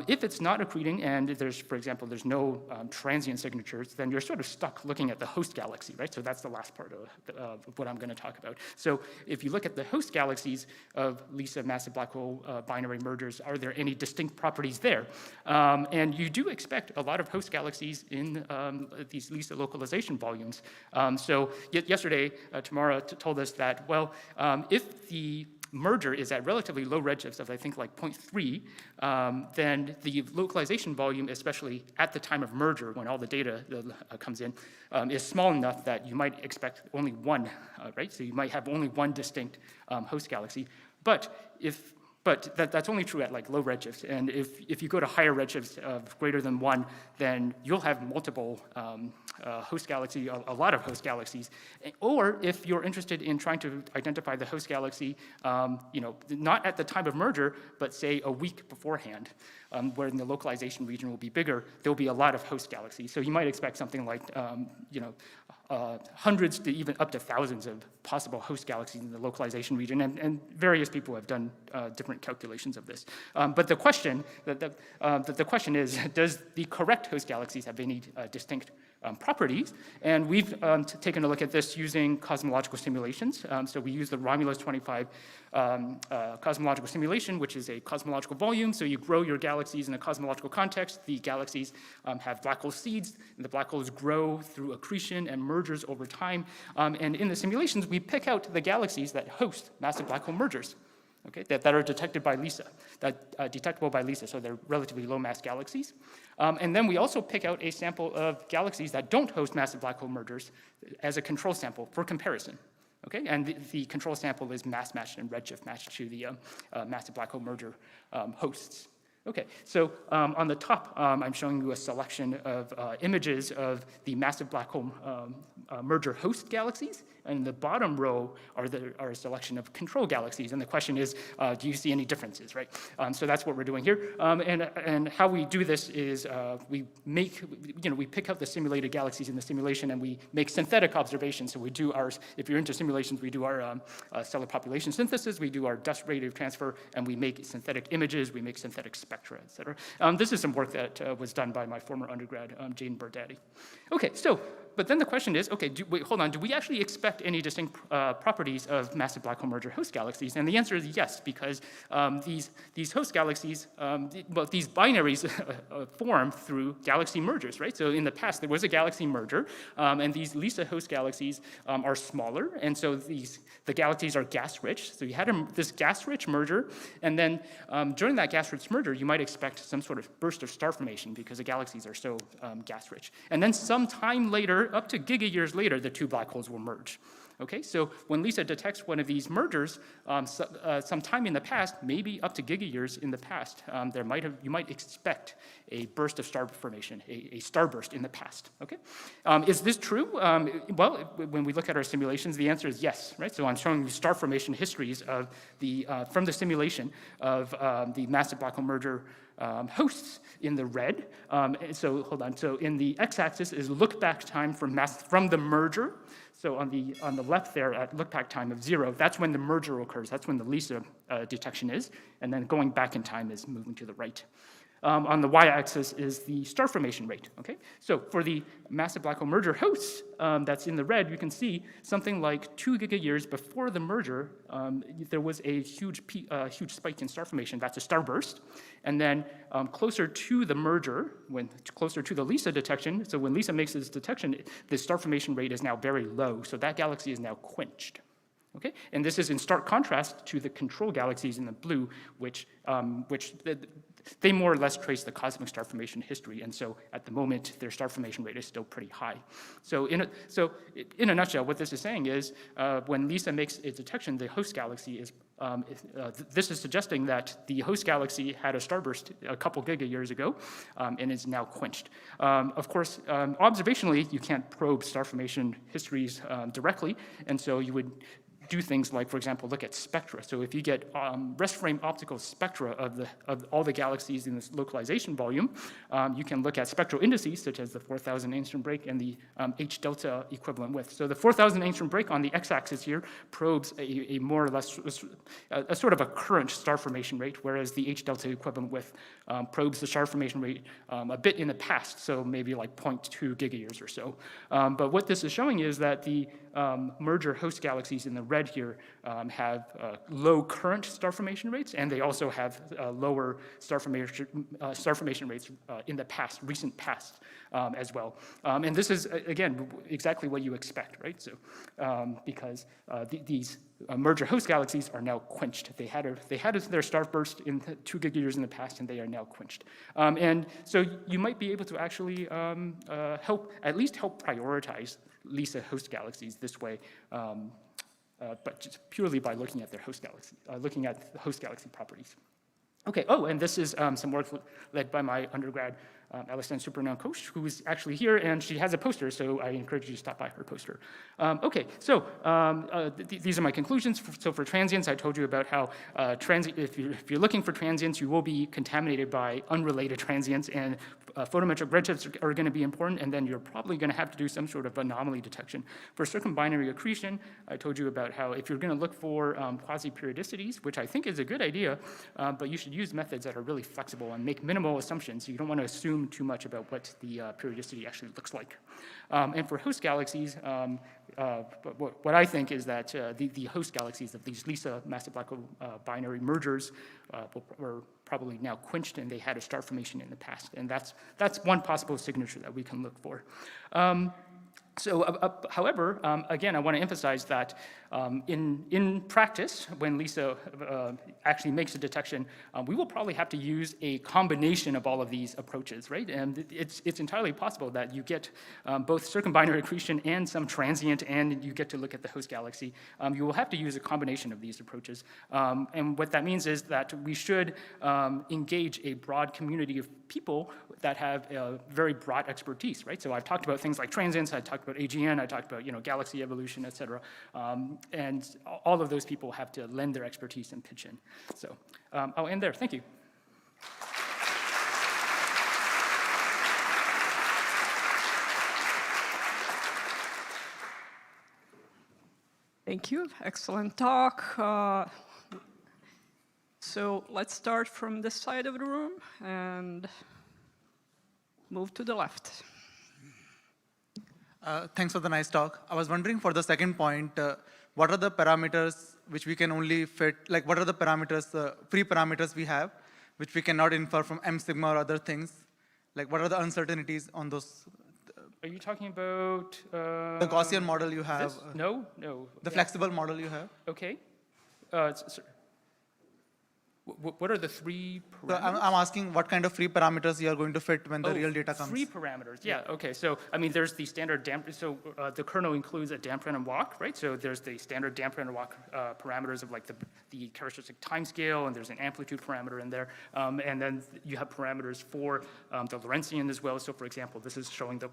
S6: if it's not accreting and there's, for example, there's no transient signatures, then you're sort of stuck looking at the host galaxy, right? So that's the last part of what I'm going to talk about. So if you look at the host galaxies of LISA massive black hole binary mergers, are there any distinct properties there? And you do expect a lot of host galaxies in these LISA localization volumes. So yesterday, Tamara told us that, well, if the merger is at relatively low redshifts of, I think, like 0.3, then the localization volume, especially at the time of merger, when all the data comes in, is small enough that you might expect only one, right? So you might have only one distinct host galaxy. But that's only true at like low redshifts. And if you go to higher redshifts of greater than 1, then you'll have multiple host galaxy, a lot of host galaxies. Or if you're interested in trying to identify the host galaxy, not at the time of merger, but say a week beforehand, where the localization region will be bigger, there'll be a lot of host galaxies. So you might expect something like, hundreds to even up to thousands of possible host galaxies in the localization region, and various people have done different calculations of this. But the question is, does the correct host galaxies have any distinct properties? And we've taken a look at this using cosmological simulations. So we use the Romulus 25 cosmological simulation, which is a cosmological volume. So you grow your galaxies in a cosmological context. The galaxies have black hole seeds, and the black holes grow through accretion and mergers over time. And in the simulations, we pick out the galaxies that host massive black hole mergers. Okay, that are detected by LISA, detectable by LISA, so they're relatively low mass galaxies. And then we also pick out a sample of galaxies that don't host massive black hole mergers as a control sample for comparison. Okay, and the control sample is mass matched and redshift matched to the massive black hole merger hosts. Okay, so on the top, I'm showing you a selection of images of the massive black hole merger host galaxies, and the bottom row are a selection of control galaxies. And the question is, do you see any differences, right? So that's what we're doing here. And how we do this is we pick out the simulated galaxies in the simulation, and we make synthetic observations. So we do ours. If you're into simulations, we do our stellar population synthesis, we do our dust radiative transfer, and we make synthetic images, we make synthetic spectra, et cetera. This is some work that was done by my former undergrad, Jane Burdaddy. Okay, so, but then the question is, okay, wait, hold on, do we actually expect any distinct properties of massive black hole merger host galaxies? And the answer is yes, because these host galaxies, these binaries form through galaxy mergers, right? So in the past, there was a galaxy merger, and these LISA host galaxies are smaller, and so the galaxies are gas-rich. So you had this gas-rich merger, and then during that gas-rich merger, you might expect some sort of burst of star formation because the galaxies are so gas-rich. And then some time later, up to giga-years later, the two black holes will merge. Okay, so when LISA detects one of these mergers, sometime in the past, maybe up to giga-years in the past, you might expect a burst of star formation, a starburst in the past. Okay, is this true? Well, when we look at our simulations, the answer is yes. Right. So I'm showing you star formation histories of from the simulation of the massive black hole merger hosts in the red. So hold on. So in the x-axis is look-back time from the merger. So on the left there at look-back time of 0, that's when the merger occurs. That's when the LISA detection is. And then going back in time is moving to the right. On the y-axis is the star formation rate, okay? So for the massive black hole merger hosts that's in the red, you can see something like 2 giga-years before the merger, there was a huge spike in star formation. That's a starburst. And then closer to the merger, closer to the LISA detection, so when LISA makes this detection, the star formation rate is now very low. So that galaxy is now quenched. Okay, and this is in stark contrast to the control galaxies in the blue, which they more or less trace the cosmic star formation history, and so at the moment their star formation rate is still pretty high. So in a nutshell, what this is saying is when LISA makes its detection, the host galaxy is this is suggesting that the host galaxy had a starburst a couple giga-years ago and is now quenched. Of course, observationally, you can't probe star formation histories directly, and so you would do things like, for example, look at spectra. So if you get rest frame optical spectra of all the galaxies in this localization volume, you can look at spectral indices such as the 4,000 angstrom break and the H delta equivalent width. So the 4,000 angstrom break on the x-axis here probes a more or less a sort of a current star formation rate, whereas the H delta equivalent width probes the star formation rate a bit in the past, so maybe like 0.2 gigayears or so. But what this is showing is that the merger host galaxies in the red here have low current star formation rates, and they also have lower star formation rates in the past, recent past as well. And this is, again, exactly what you expect, right? So because these merger host galaxies are now quenched. They had their starburst in 2 gigayears in the past, and they are now quenched. And so you might be able to actually at least help prioritize LISA host galaxies this way, but just purely by looking at their host galaxy, looking at the host galaxy properties. Okay, oh, and this is some work led by my undergrad Alison Supernoun coach, who is actually here, and she has a poster, so I encourage you to stop by her poster. Okay, so these are my conclusions. So for transients, I told you about how if you're looking for transients, you will be contaminated by unrelated transients, and photometric redshifts are going to be important, and then you're probably going to have to do some sort of anomaly detection. For circumbinary accretion, I told you about how if you're going to look for quasi-periodicities, which I think is a good idea, but you should use methods that are really flexible and make minimal assumptions. You don't want to assume too much about what the periodicity actually looks like. And for host galaxies, what I think is that the host galaxies of these LISA massive black hole binary mergers were probably now quenched, and they had a star formation in the past. And that's one possible signature that we can look for. However, again, I want to emphasize that in practice, when LISA actually makes a detection, we will probably have to use a combination of all of these approaches, right? And it's entirely possible that you get both circumbinary accretion and some transient, and you get to look at the host galaxy. You will have to use a combination of these approaches. And what that means is that we should engage a broad community of people that have very broad expertise, right? So I've talked about things like transients, I talked about AGN, I talked about galaxy evolution, et cetera. And all of those people have to lend their expertise and pitch in. So I'll end there. Thank you.
S2: Thank you. Excellent talk. So let's start from this side of the room and move to the left.
S7: Thanks for the nice talk. I was wondering for the second point, what are the parameters which we can only fit, like what are the parameters, free parameters we have, which we cannot infer from M sigma or other things? Like what are the uncertainties on those?
S6: Are you talking about?
S7: The Gaussian model you have?
S6: No.
S7: The flexible model you have?
S6: Okay. What are the three parameters?
S7: So I'm asking what kind of free parameters you are going to fit when the real data comes.
S6: Free parameters, yeah, okay. So, I mean, there's the standard the kernel includes a damp random walk, right? So there's the standard damp random walk parameters of like the characteristic time scale, and there's an amplitude parameter in there. And then you have parameters for the Lorentzian as well. So for example, this is showing the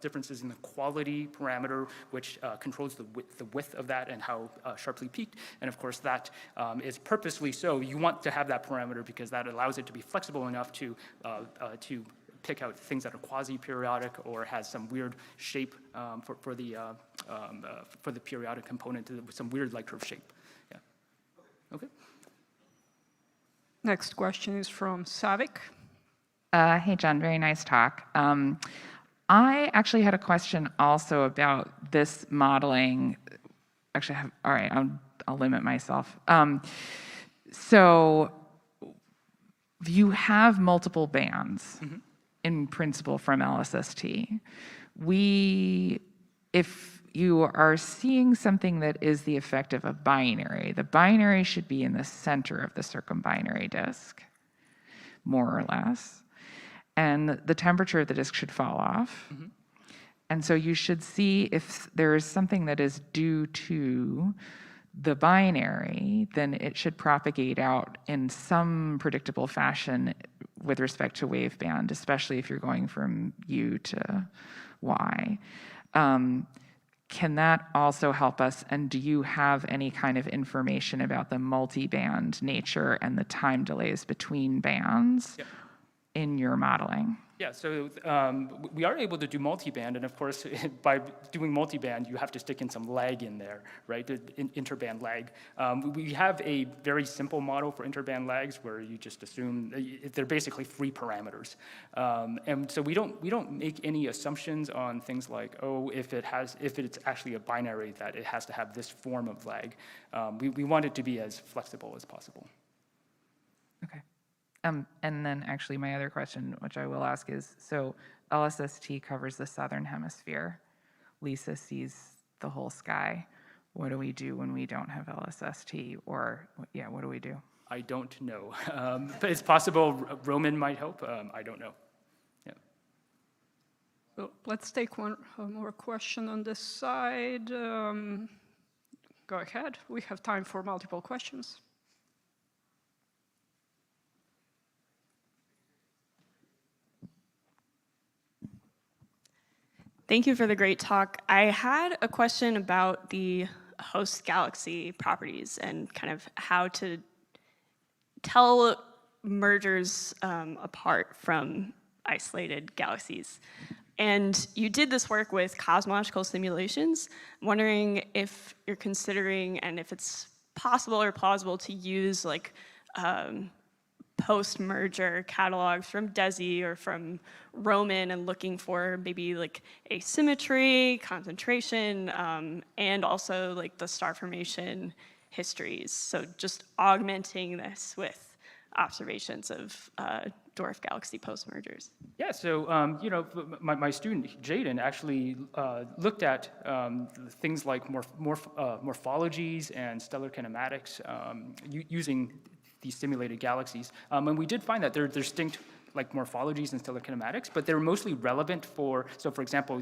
S6: differences in the quality parameter, which controls the width of that and how sharply peaked. And of course, that is purposely so. You want to have that parameter because that allows it to be flexible enough to pick out things that are quasi-periodic or has some weird shape for the periodic component with some weird light curve shape. Yeah. Okay.
S2: Next question is from Savik.
S8: Hey, John, very nice talk. I actually had a question also about this modeling. Actually, all right, I'll limit myself. So you have multiple bands in principle from LSST. If you are seeing something that is the effect of a binary, the binary should be in the center of the circumbinary disk, more or less. And the temperature of the disk should fall off. And so you should see if there is something that is due to the binary, then it should propagate out in some predictable fashion with respect to waveband, especially if you're going from U to Y. can that also help us? And do you have any kind of information about the multi-band nature and the time delays between bands in your modeling?
S6: Yeah, so we are able to do multiband, and of course, by doing multiband, you have to stick in some lag in there, right? Interband lag. We have a very simple model for interband lags where you just assume they're basically free parameters, and so we don't make any assumptions on things like, oh, if it's actually a binary, that it has to have this form of lag. We want it to be as flexible as possible.
S8: Okay. And then actually my other question, which I will ask is, so LSST covers the southern hemisphere. LISA sees the whole sky. What do we do when we don't have LSST? Or, yeah, what do we do?
S6: I don't know. But it's possible Roman might help. I don't know. Yeah.
S2: So let's take one more question on this side. Go ahead. We have time for multiple questions.
S9: Thank you for the great talk. I had a question about the host galaxy properties and kind of how to tell mergers apart from isolated galaxies. And you did this work with cosmological simulations. I'm wondering if you're considering and if it's possible or plausible to use like post-merger catalogs from DESI or from Roman and looking for maybe like asymmetry, concentration, and also like the star formation histories. So just augmenting this with observations of dwarf galaxy post-mergers.
S6: Yeah, so you know, my student Jaden actually looked at things like morphologies and stellar kinematics using these simulated galaxies. And we did find that they're distinct like morphologies and stellar kinematics, but they're mostly relevant for, so for example,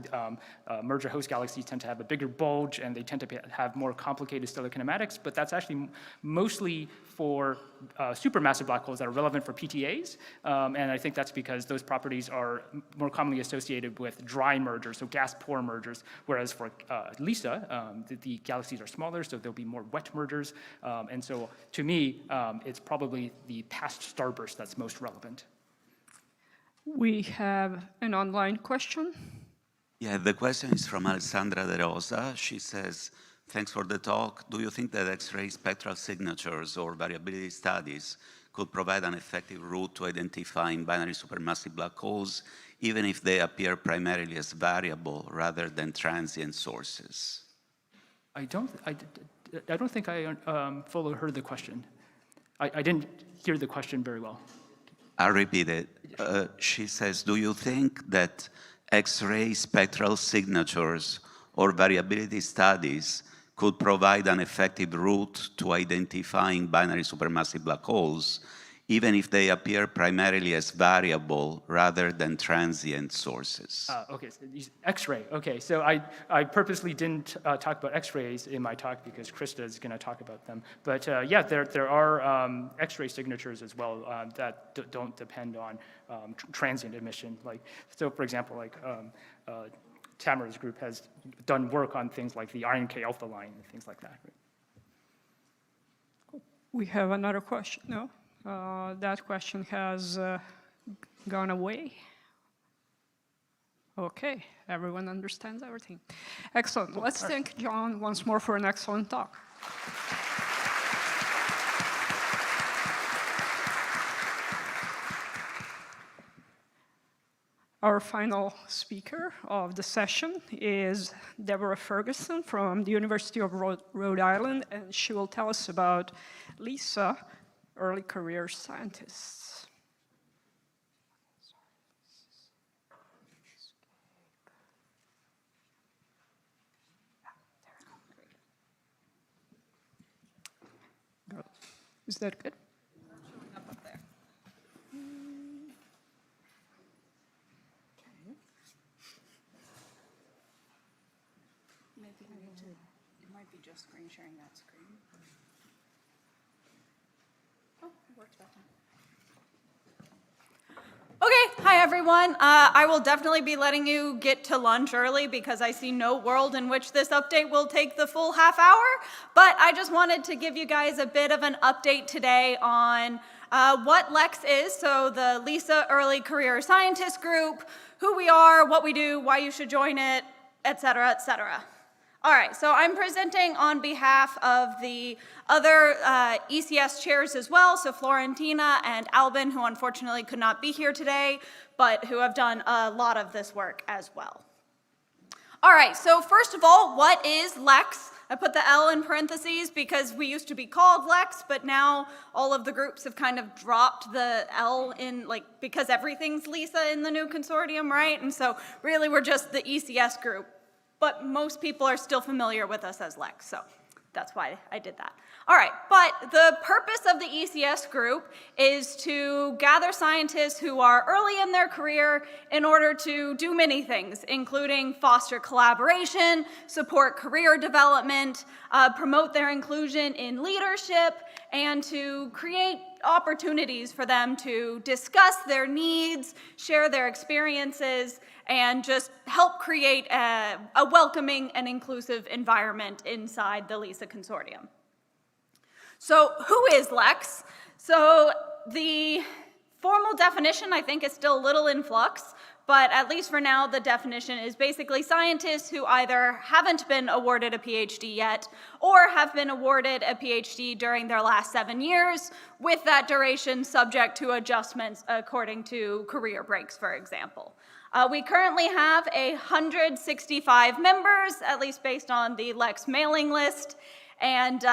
S6: merger host galaxies tend to have a bigger bulge and they tend to have more complicated stellar kinematics, but that's actually mostly for supermassive black holes that are relevant for PTAs. And I think that's because those properties are more commonly associated with dry mergers, so gas-poor mergers, whereas for LISA, the galaxies are smaller, so there'll be more wet mergers. And so to me, it's probably the past starburst that's most relevant.
S2: We have an online question.
S10: Yeah, the question is from Alessandra De Rosa. She says, thanks for the talk. Do you think that X-ray spectral signatures or variability studies could provide an effective route to identifying binary supermassive black holes, even if they appear primarily as variable rather than transient sources?
S6: I don't think I fully heard the question. I didn't hear the question very well.
S10: I'll repeat it. She says, do you think that X-ray spectral signatures or variability studies could provide an effective route to identifying binary supermassive black holes, even if they appear primarily as variable rather than transient sources?
S6: Okay, so X-ray. Okay, so I purposely didn't talk about X-rays in my talk because Krista is going to talk about them. But yeah, there are X-ray signatures as well that don't depend on transient emission. Like, so for example, like Tamara's group has done work on things like the iron K alpha line and things like that.
S2: Right? We have another question. No? That question has gone away. Okay, everyone understands everything. Excellent. Let's thank John once more for an excellent talk. Our final speaker of the session is Deborah Ferguson from the University of Rhode Island, and she will tell us about LISA, early career scientists. Is that good?
S11: Just screen sharing that screen. Oh, it worked that time. Okay, hi everyone. everyone. I will definitely be letting you get to lunch early because I see no world in which this update will take the full half hour. But I just wanted to give you guys a bit of an update today on what LECS is, so the LISA Early Career Scientist Group, who we are, what we do, why you should join it, et cetera, et cetera. All right, so I'm presenting on behalf of the other ECS chairs as well, so Florentina and Albin, who unfortunately could not be here today, but who have done a lot of this work as well. All right, so first of all, what is LECS? I put the L in parentheses because we used to be called LECS, but now all of the groups have kind of dropped the L in, because everything's LISA in the new consortium, right? And so really we're just the ECS group. But most people are still familiar with us as LECS, so that's why I did that. All right, but the purpose of the ECS group is to gather scientists who are early in their career in order to do many things, including foster collaboration, support career development, promote their inclusion in leadership, and to create opportunities for them to discuss their needs, share their experiences, and just help create a welcoming and inclusive environment inside the LISA consortium. So who is LECS? So the formal definition, I think, is still a little in flux, but at least for now, the definition is basically scientists who either haven't been awarded a PhD yet or have been awarded a PhD during their last 7 years, with that duration subject to adjustments according to career breaks, for example. We currently have 165 members, at least based on the LECS mailing list, and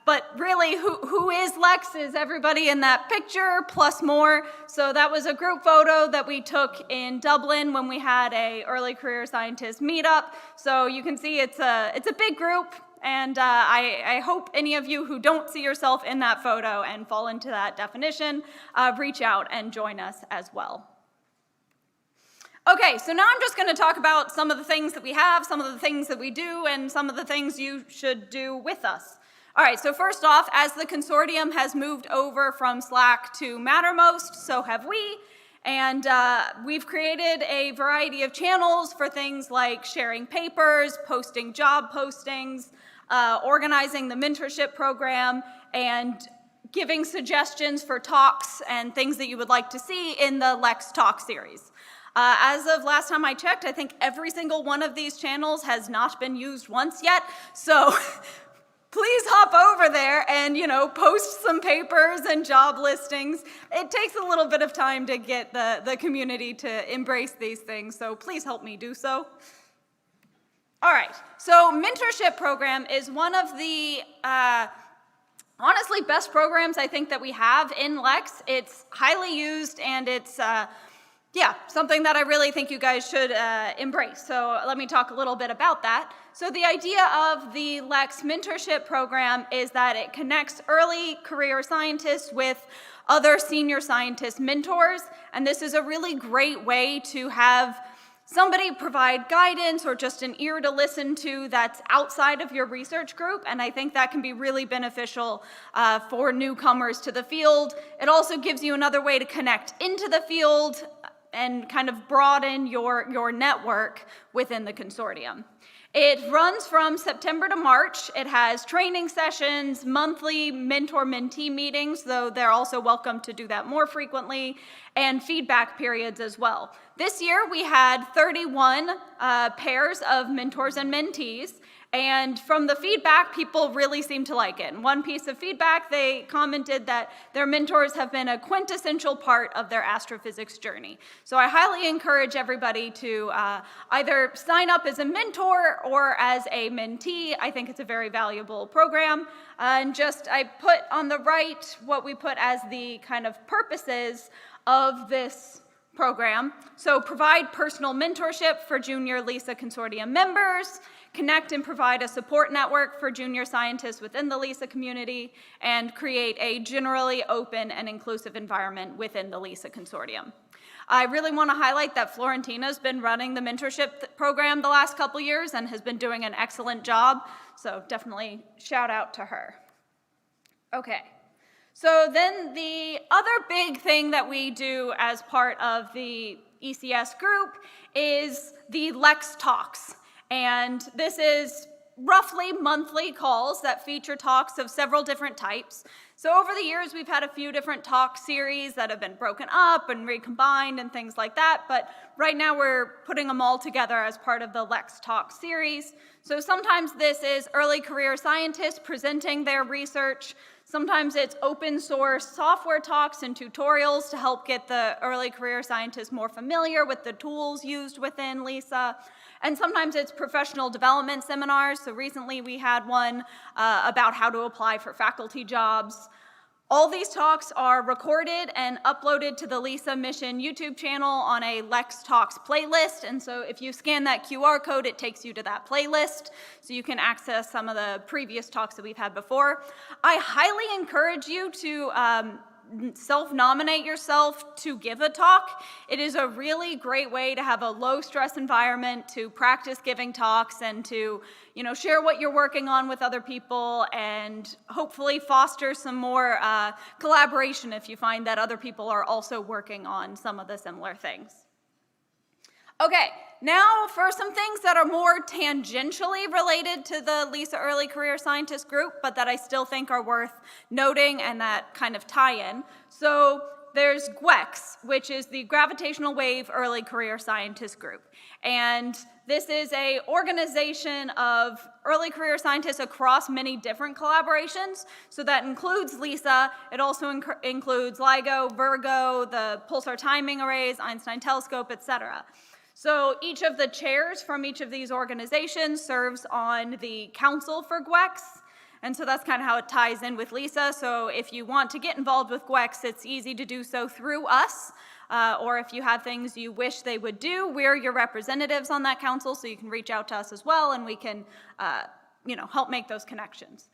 S11: but really, who is LECS is everybody in that picture plus more. So that was a group photo that we took in Dublin when we had a early career scientist meetup. So you can see it's a big group, and I hope any of you who don't see yourself in that photo and fall into that definition, reach out and join us as well. Okay, so now I'm just going to talk about some of the things that we have, some of the things that we do, and some of the things you should do with us. All right, so first off, as the consortium has moved over from Slack to Mattermost, so have we. And we've created a variety of channels for things like sharing papers, posting job postings, organizing the mentorship program, and giving suggestions for talks and things that you would like to see in the LECS talk series. As of last time I checked, I think every single one of these channels has not been used once yet, so please hop over there and, post some papers and job listings. It takes a little bit of time to get the community to embrace these things, so please help me do so. All right, so mentorship program is one of the honestly best programs I think that we have in LECS. It's highly used, and it's something that I really think you guys should embrace. So let me talk a little bit about that. So the idea of the LECS mentorship program is that it connects early career scientists with other senior scientist mentors, and this is a really great way to have somebody provide guidance or just an ear to listen to that's outside of your research group, and I think that can be really beneficial for newcomers to the field. It also gives you another way to connect into the field and kind of broaden your network within the consortium. It runs from September to March. It has training sessions, monthly mentor-mentee meetings, though they're also welcome to do that more frequently, and feedback periods as well. This year we had 31 pairs of mentors and mentees, and from the feedback, people really seem to like it. And one piece of feedback, they commented that their mentors have been a quintessential part of their astrophysics journey. So I highly encourage everybody to either sign up as a mentor or as a mentee. I think it's a very valuable program. And I put on the right what we put as the kind of purposes of this program. So provide personal mentorship for junior LISA consortium members, connect and provide a support network for junior scientists within the LISA community, and create a generally open and inclusive environment within the LISA consortium. I really want to highlight that Florentina's been running the mentorship program the last couple years and has been doing an excellent job, so definitely shout out to her. Okay. So then the other big thing that we do as part of the ECS group is the LECS talks. And this is roughly monthly calls that feature talks of several different types. So over the years, we've had a few different talk series that have been broken up and recombined and things like that, but right now we're putting them all together as part of the LECS talk series. So sometimes this is early career scientists presenting their research. Sometimes it's open source software talks and tutorials to help get the early career scientists more familiar with the tools used within LISA. And sometimes it's professional development seminars. So recently we had one about how to apply for faculty jobs. All these talks are recorded and uploaded to the LISA Mission YouTube channel on a LECS Talks playlist. And so if you scan that QR code, it takes you to that playlist. So you can access some of the previous talks that we've had before. I highly encourage you to self-nominate yourself to give a talk. It is a really great way to have a low-stress environment, to practice giving talks, and to, you know, share what you're working on with other people, and hopefully foster some more collaboration if you find that other people are also working on some of the similar things. Okay, now for some things that are more tangentially related to the LISA Early Career Scientist group, but that I still think are worth noting and that kind of tie in. So there's GWEX, which is the Gravitational Wave Early Career Scientist group. And this is an organization of early career scientists across many different collaborations. So that includes LISA. It also includes LIGO, Virgo, the pulsar timing arrays, Einstein telescope, etc. So each of the chairs from each of these organizations serves on the council for GWEX, and so that's kind of how it ties in with LISA. So if you want to get involved with GWEX, it's easy to do so through us, or if you have things you wish they would do, we're your representatives on that council, so you can reach out to us as well, and we can help make those connections.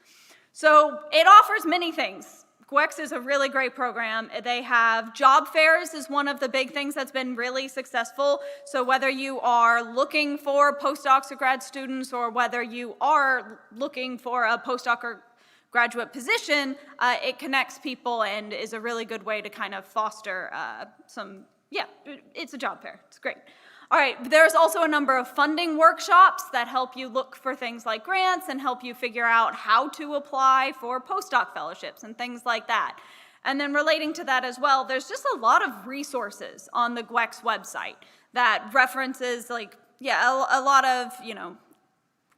S11: So it offers many things. GWEX is a really great program. They have job fairs is one of the big things that's been really successful. So whether you are looking for postdocs or grad students, or whether you are looking for a postdoc or graduate position, it connects people and is a really good way to kind of foster it's a job fair. It's great. All right, there's also a number of funding workshops that help you look for things like grants and help you figure out how to apply for postdoc fellowships and things like that. And then relating to that as well, there's just a lot of resources on the GWEX website that references a lot of,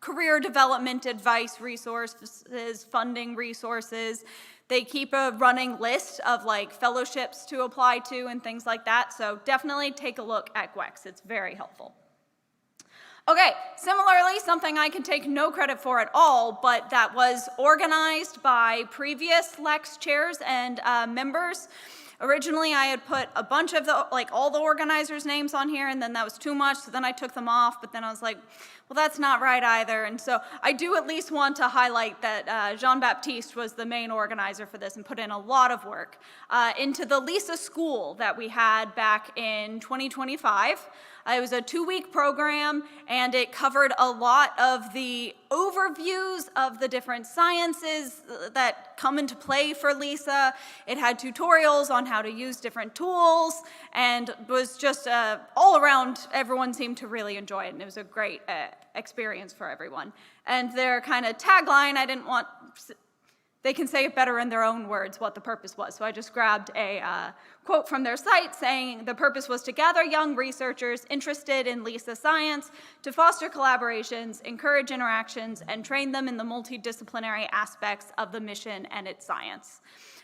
S11: career development advice resources, funding resources. They keep a running list of fellowships to apply to and things like that. So definitely take a look at GWEX. It's very helpful. Okay, similarly, something I can take no credit for at all, but that was organized by previous LECS chairs and members. Originally, I had put a bunch of all the organizers' names on here, and then that was too much, so then I took them off, but then I was like, well, that's not right either. And so I do at least want to highlight that Jean-Baptiste was the main organizer for this and put in a lot of work into the LISA School that we had back in 2025. It was a 2-week program, and it covered a lot of the overviews of the different sciences that come into play for LISA. It had tutorials on how to use different tools, and was just all around, everyone seemed to really enjoy it, and it was a great experience for everyone. And their kind of tagline, they can say it better in their own words what the purpose was. So I just grabbed a quote from their site saying the purpose was to gather young researchers interested in LISA science, to foster collaborations, encourage interactions, and train them in the multidisciplinary aspects of the mission and its science.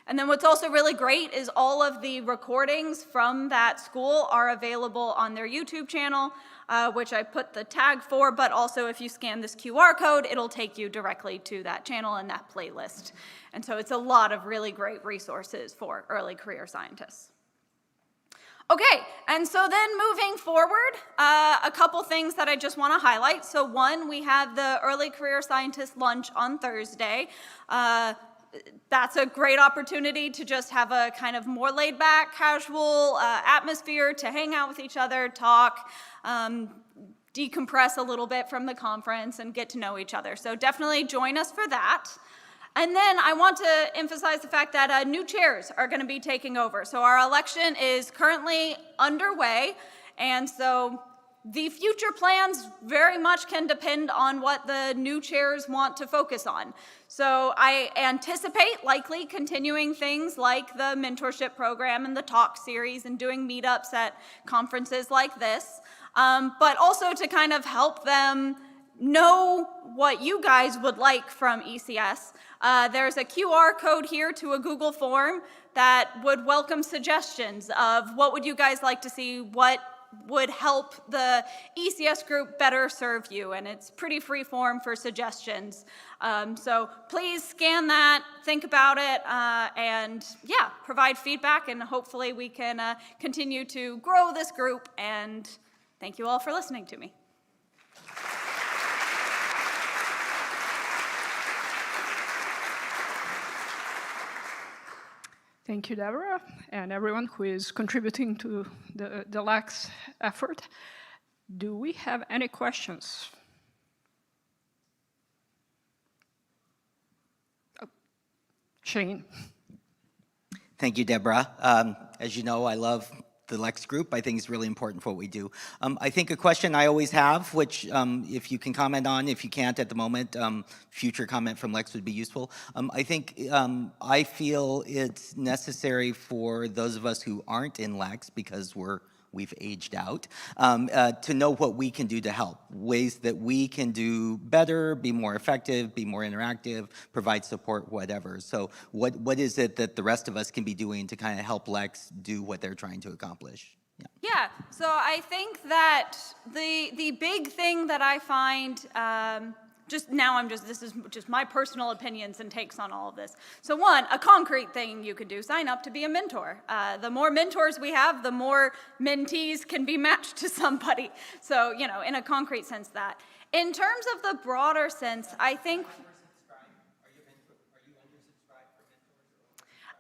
S11: And then what's also really great is all of the recordings from that school are available on their YouTube channel, which I put the tag for, but also if you scan this QR code, it'll take you directly to that channel and that playlist. And so it's a lot of really great resources for early career scientists. Okay, and so then moving forward, a couple things that I just want to highlight. So one, we have the Early Career Scientist Lunch on Thursday. That's a great opportunity to just have a kind of more laid back, casual atmosphere to hang out with each other, talk, decompress a little bit from the conference and get to know each other. So definitely join us for that. And then I want to emphasize the fact that new chairs are going to be taking over. So our election is currently underway, And so the future plans very much can depend on what the new chairs want to focus on. So I anticipate likely continuing things like the mentorship program and the talk series and doing meetups at conferences like this, but also to kind of help them know what you guys would like from ECS. There's a QR code here to a Google form that would welcome suggestions of what would you guys like to see, what would help the ECS group better serve you, and it's pretty free form for suggestions. So please scan that, think about it, and yeah, provide feedback, and hopefully we can continue to grow this group, and thank you all for listening to me.
S2: Thank you, Deborah, and everyone who is contributing to the LECS effort. Do we have any questions? Oh, Shane.
S3: Thank you, Deborah. As you know, I love the LECS group. I think it's really important for what we do. I think a question I always have, which if you can comment on, if you can't at the moment, future comment from LECS would be useful. I think I feel it's necessary for those of us who aren't in LECS, because we've aged out, to know what we can do to help, ways that we can do better, be more effective, be more interactive, provide support, whatever. So what is it that the rest of us can be doing to kind of help LECS do what they're trying to accomplish?
S11: Yeah, so I think that the big thing that I find, this is just my personal opinions and takes on all of this. So one, a concrete thing you could do, sign up to be a mentor. The more mentors we have, the more mentees can be matched to somebody. So, you know, in a concrete sense that. In terms of the broader sense, I think...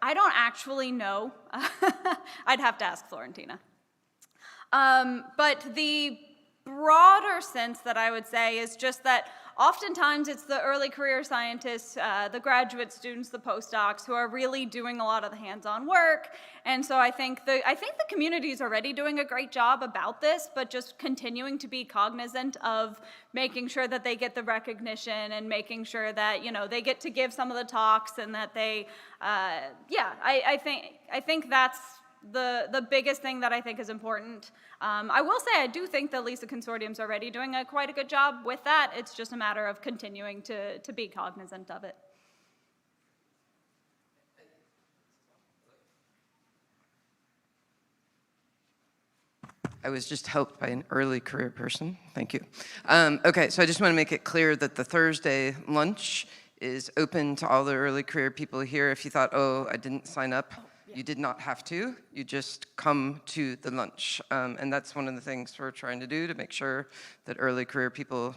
S11: I don't actually know. I'd have to ask Florentina. But the broader sense that I would say is just that oftentimes it's the early career scientists, the graduate students, the postdocs who are really doing a lot of the hands-on work. And so I think the community is already doing a great job about this, but just continuing to be cognizant of making sure that they get the recognition and making sure that, you know, they get to give some of the talks and that they, I think that's the biggest thing that I think is important. I will say I do think the LISA Consortium is already doing quite a good job with that. It's just a matter of continuing to be cognizant of it.
S12: I was just helped by an early career person. Thank you. Okay, so I just want to make it clear that the Thursday lunch is open to all the early career people here. If you thought, oh, I didn't sign up, you did not have to. You just come to the lunch. And that's one of the things we're trying to do to make sure that early career people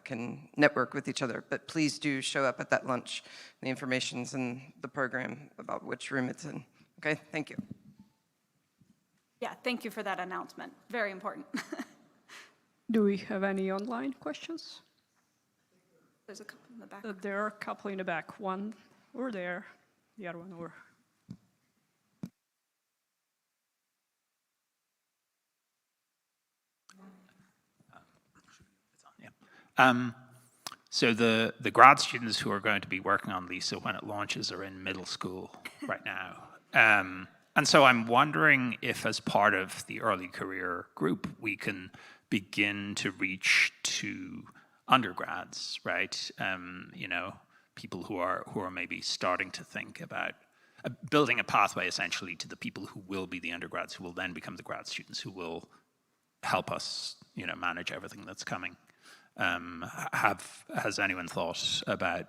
S12: can network with each other. But please do show up at that lunch. The information's in the program about which room it's in. Okay, thank you.
S11: Yeah, thank you for that announcement. Very important.
S2: Do we have any online questions?
S11: There's a couple in the back.
S2: There are a couple in the back. One over there, the other one over.
S13: So the grad students who are going to be working on LISA when it launches are in middle school right now. And so I'm wondering if, as part of the early career group, we can begin to reach to undergrads, right? You know, people who are maybe starting to think about building a pathway essentially to the people who will be the undergrads, who will then become the grad students, who will help us, you know, manage everything that's coming. Has anyone thought about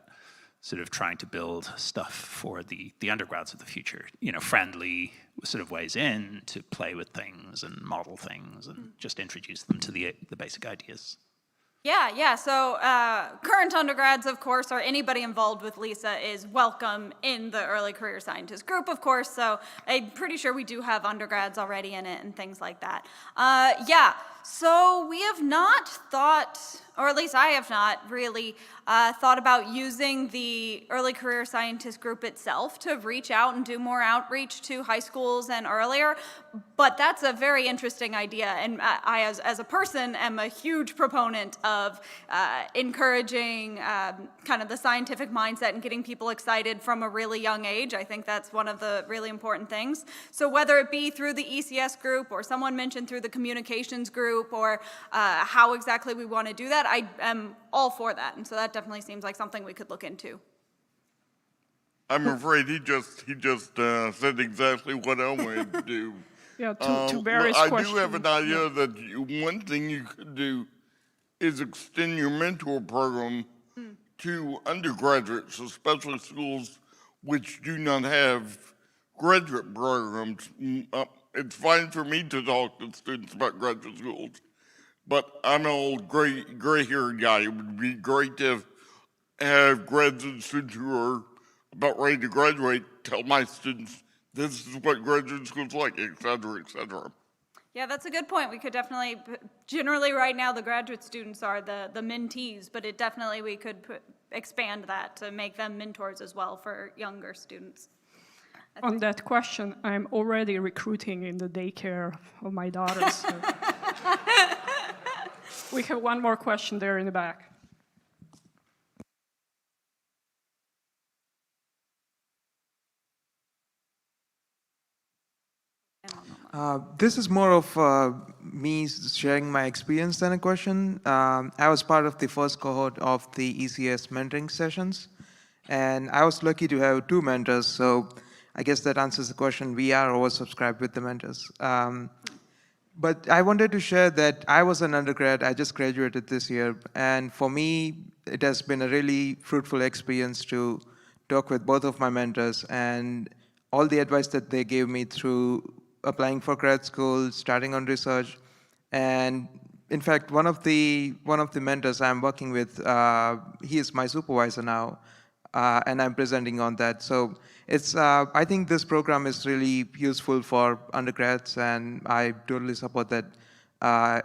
S13: sort of trying to build stuff for the undergrads of the future, you know, friendly sort of ways in to play with things and model things and just introduce them to the basic ideas?
S11: Yeah. So current undergrads, of course, or anybody involved with LISA is welcome in the early career scientist group, of course. So I'm pretty sure we do have undergrads already in it and things like that. Yeah. So we have not thought or at least I have not really thought about using the early career scientist group itself to reach out and do more outreach to high schools and earlier, but that's a very interesting idea, and I, as a person, am a huge proponent of encouraging kind of the scientific mindset and getting people excited from a really young age. I think that's one of the really important things. So whether it be through the ECS group, or someone mentioned through the communications group, or how exactly we want to do that, I am all for that, and so that definitely seems like something we could look into.
S14: I'm afraid he just said exactly what I wanted to do.
S2: Yeah, to various
S14: I
S2: questions.
S14: do have an idea that one thing you could do is extend your mentor program to undergraduates, especially schools which do not have graduate programs. It's fine for me to talk to students about graduate schools, but I'm an old gray-haired guy. It would be great to have graduate students who are about ready to graduate tell my students this is what graduate school's like, et cetera, et cetera.
S11: Yeah, that's a good point. We could definitely, generally right now the graduate students are the mentees, but it definitely, we could expand that to make them mentors as well for younger students.
S2: On that question, I'm already recruiting in the daycare of my daughters. So. We have one more question there in the back.
S15: This is more of me sharing my experience than a question. I was part of the first cohort of the ECS mentoring sessions, and I was lucky to have 2 mentors, so I guess that answers the question. We are oversubscribed with the mentors. But I wanted to share that I was an undergrad, I just graduated this year, and for me, it has been a really fruitful experience to talk with both of my mentors, and all the advice that they gave me through applying for grad school, starting on research, and in fact, one of the mentors I'm working with, he is my supervisor now, and I'm presenting on that. So it's, I think this program is really useful for undergrads, and I totally support that.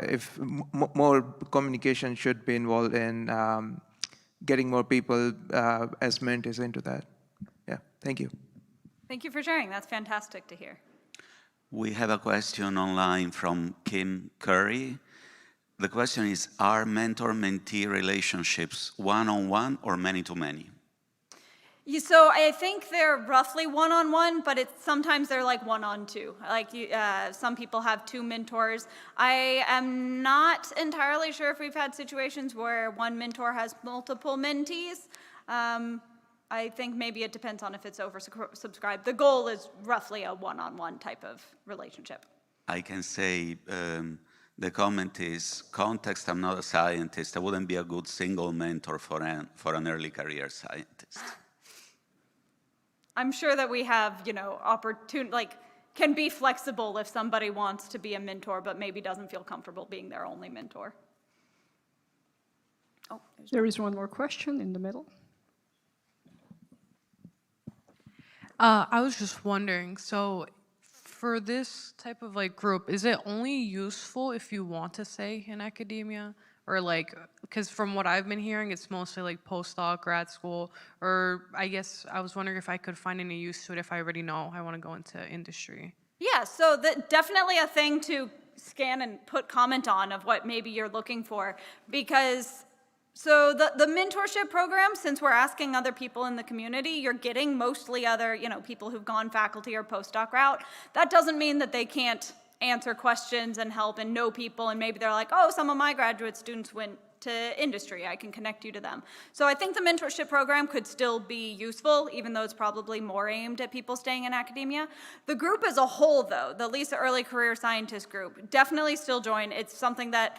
S15: If more communication should be involved in getting more people as mentees into that. Yeah, thank you.
S11: Thank you for sharing. That's fantastic to hear.
S10: We have a question online from Kim Curry. The question is, are mentor-mentee relationships one-on-one or many-to-many?
S11: So I think they're roughly one-on-one, but sometimes they're like one-on-two. Like some people have 2 mentors. I am not entirely sure if we've had situations where one mentor has multiple mentees. I think maybe it depends on if it's oversubscribed. The goal is roughly a one-on-one type of relationship.
S10: I can say the comment is, context, I'm not a scientist. I wouldn't be a good single mentor for an early career scientist.
S11: I'm sure that we have, can be flexible if somebody wants to be a mentor, but maybe doesn't feel comfortable being their only mentor. Oh,
S2: there is one more question in the middle.
S16: I was just wondering, so for this type of group, is it only useful if you want to stay in academia? Or because from what I've been hearing, it's mostly postdoc, grad school, or I guess I was wondering if I could find any use to it if I already know I want to go into industry.
S11: Yeah, so definitely a thing to scan and put comment on of what maybe you're looking for, because so the mentorship program, since we're asking other people in the community, you're getting mostly other, people who've gone faculty or postdoc route. That doesn't mean that they can't answer questions and help and know people, and maybe they're like, oh, some of my graduate students went to industry, I can connect you to them. So I think the mentorship program could still be useful, even though it's probably more aimed at people staying in academia. The group as a whole, though, the LISA Early Career Scientist group, definitely still join. It's something that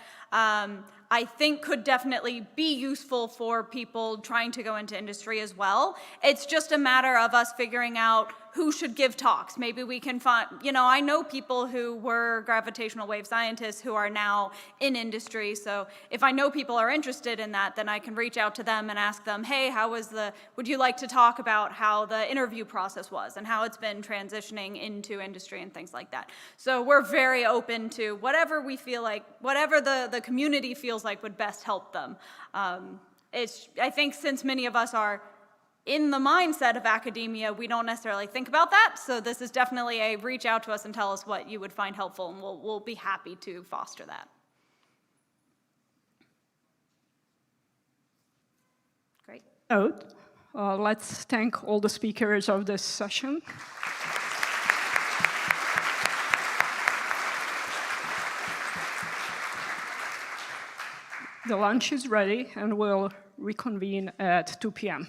S11: I think could definitely be useful for people trying to go into industry as well. It's just a matter of us figuring out who should give talks. Maybe we can find, I know people who were gravitational wave scientists who are now in industry, so if I know people are interested in that, then I can reach out to them and ask them, hey, would you like to talk about how the interview process was and how it's been transitioning into industry and things like that. So we're very open to whatever we feel like, whatever the community feels feels like would best help them. I think since many of us are in the mindset of academia, we don't necessarily think about that. So this is definitely a reach out to us and tell us what you would find helpful, and we'll be happy to foster that. Great.
S2: Let's thank all the speakers of this session. The lunch is ready, and we'll reconvene at 2 p.m.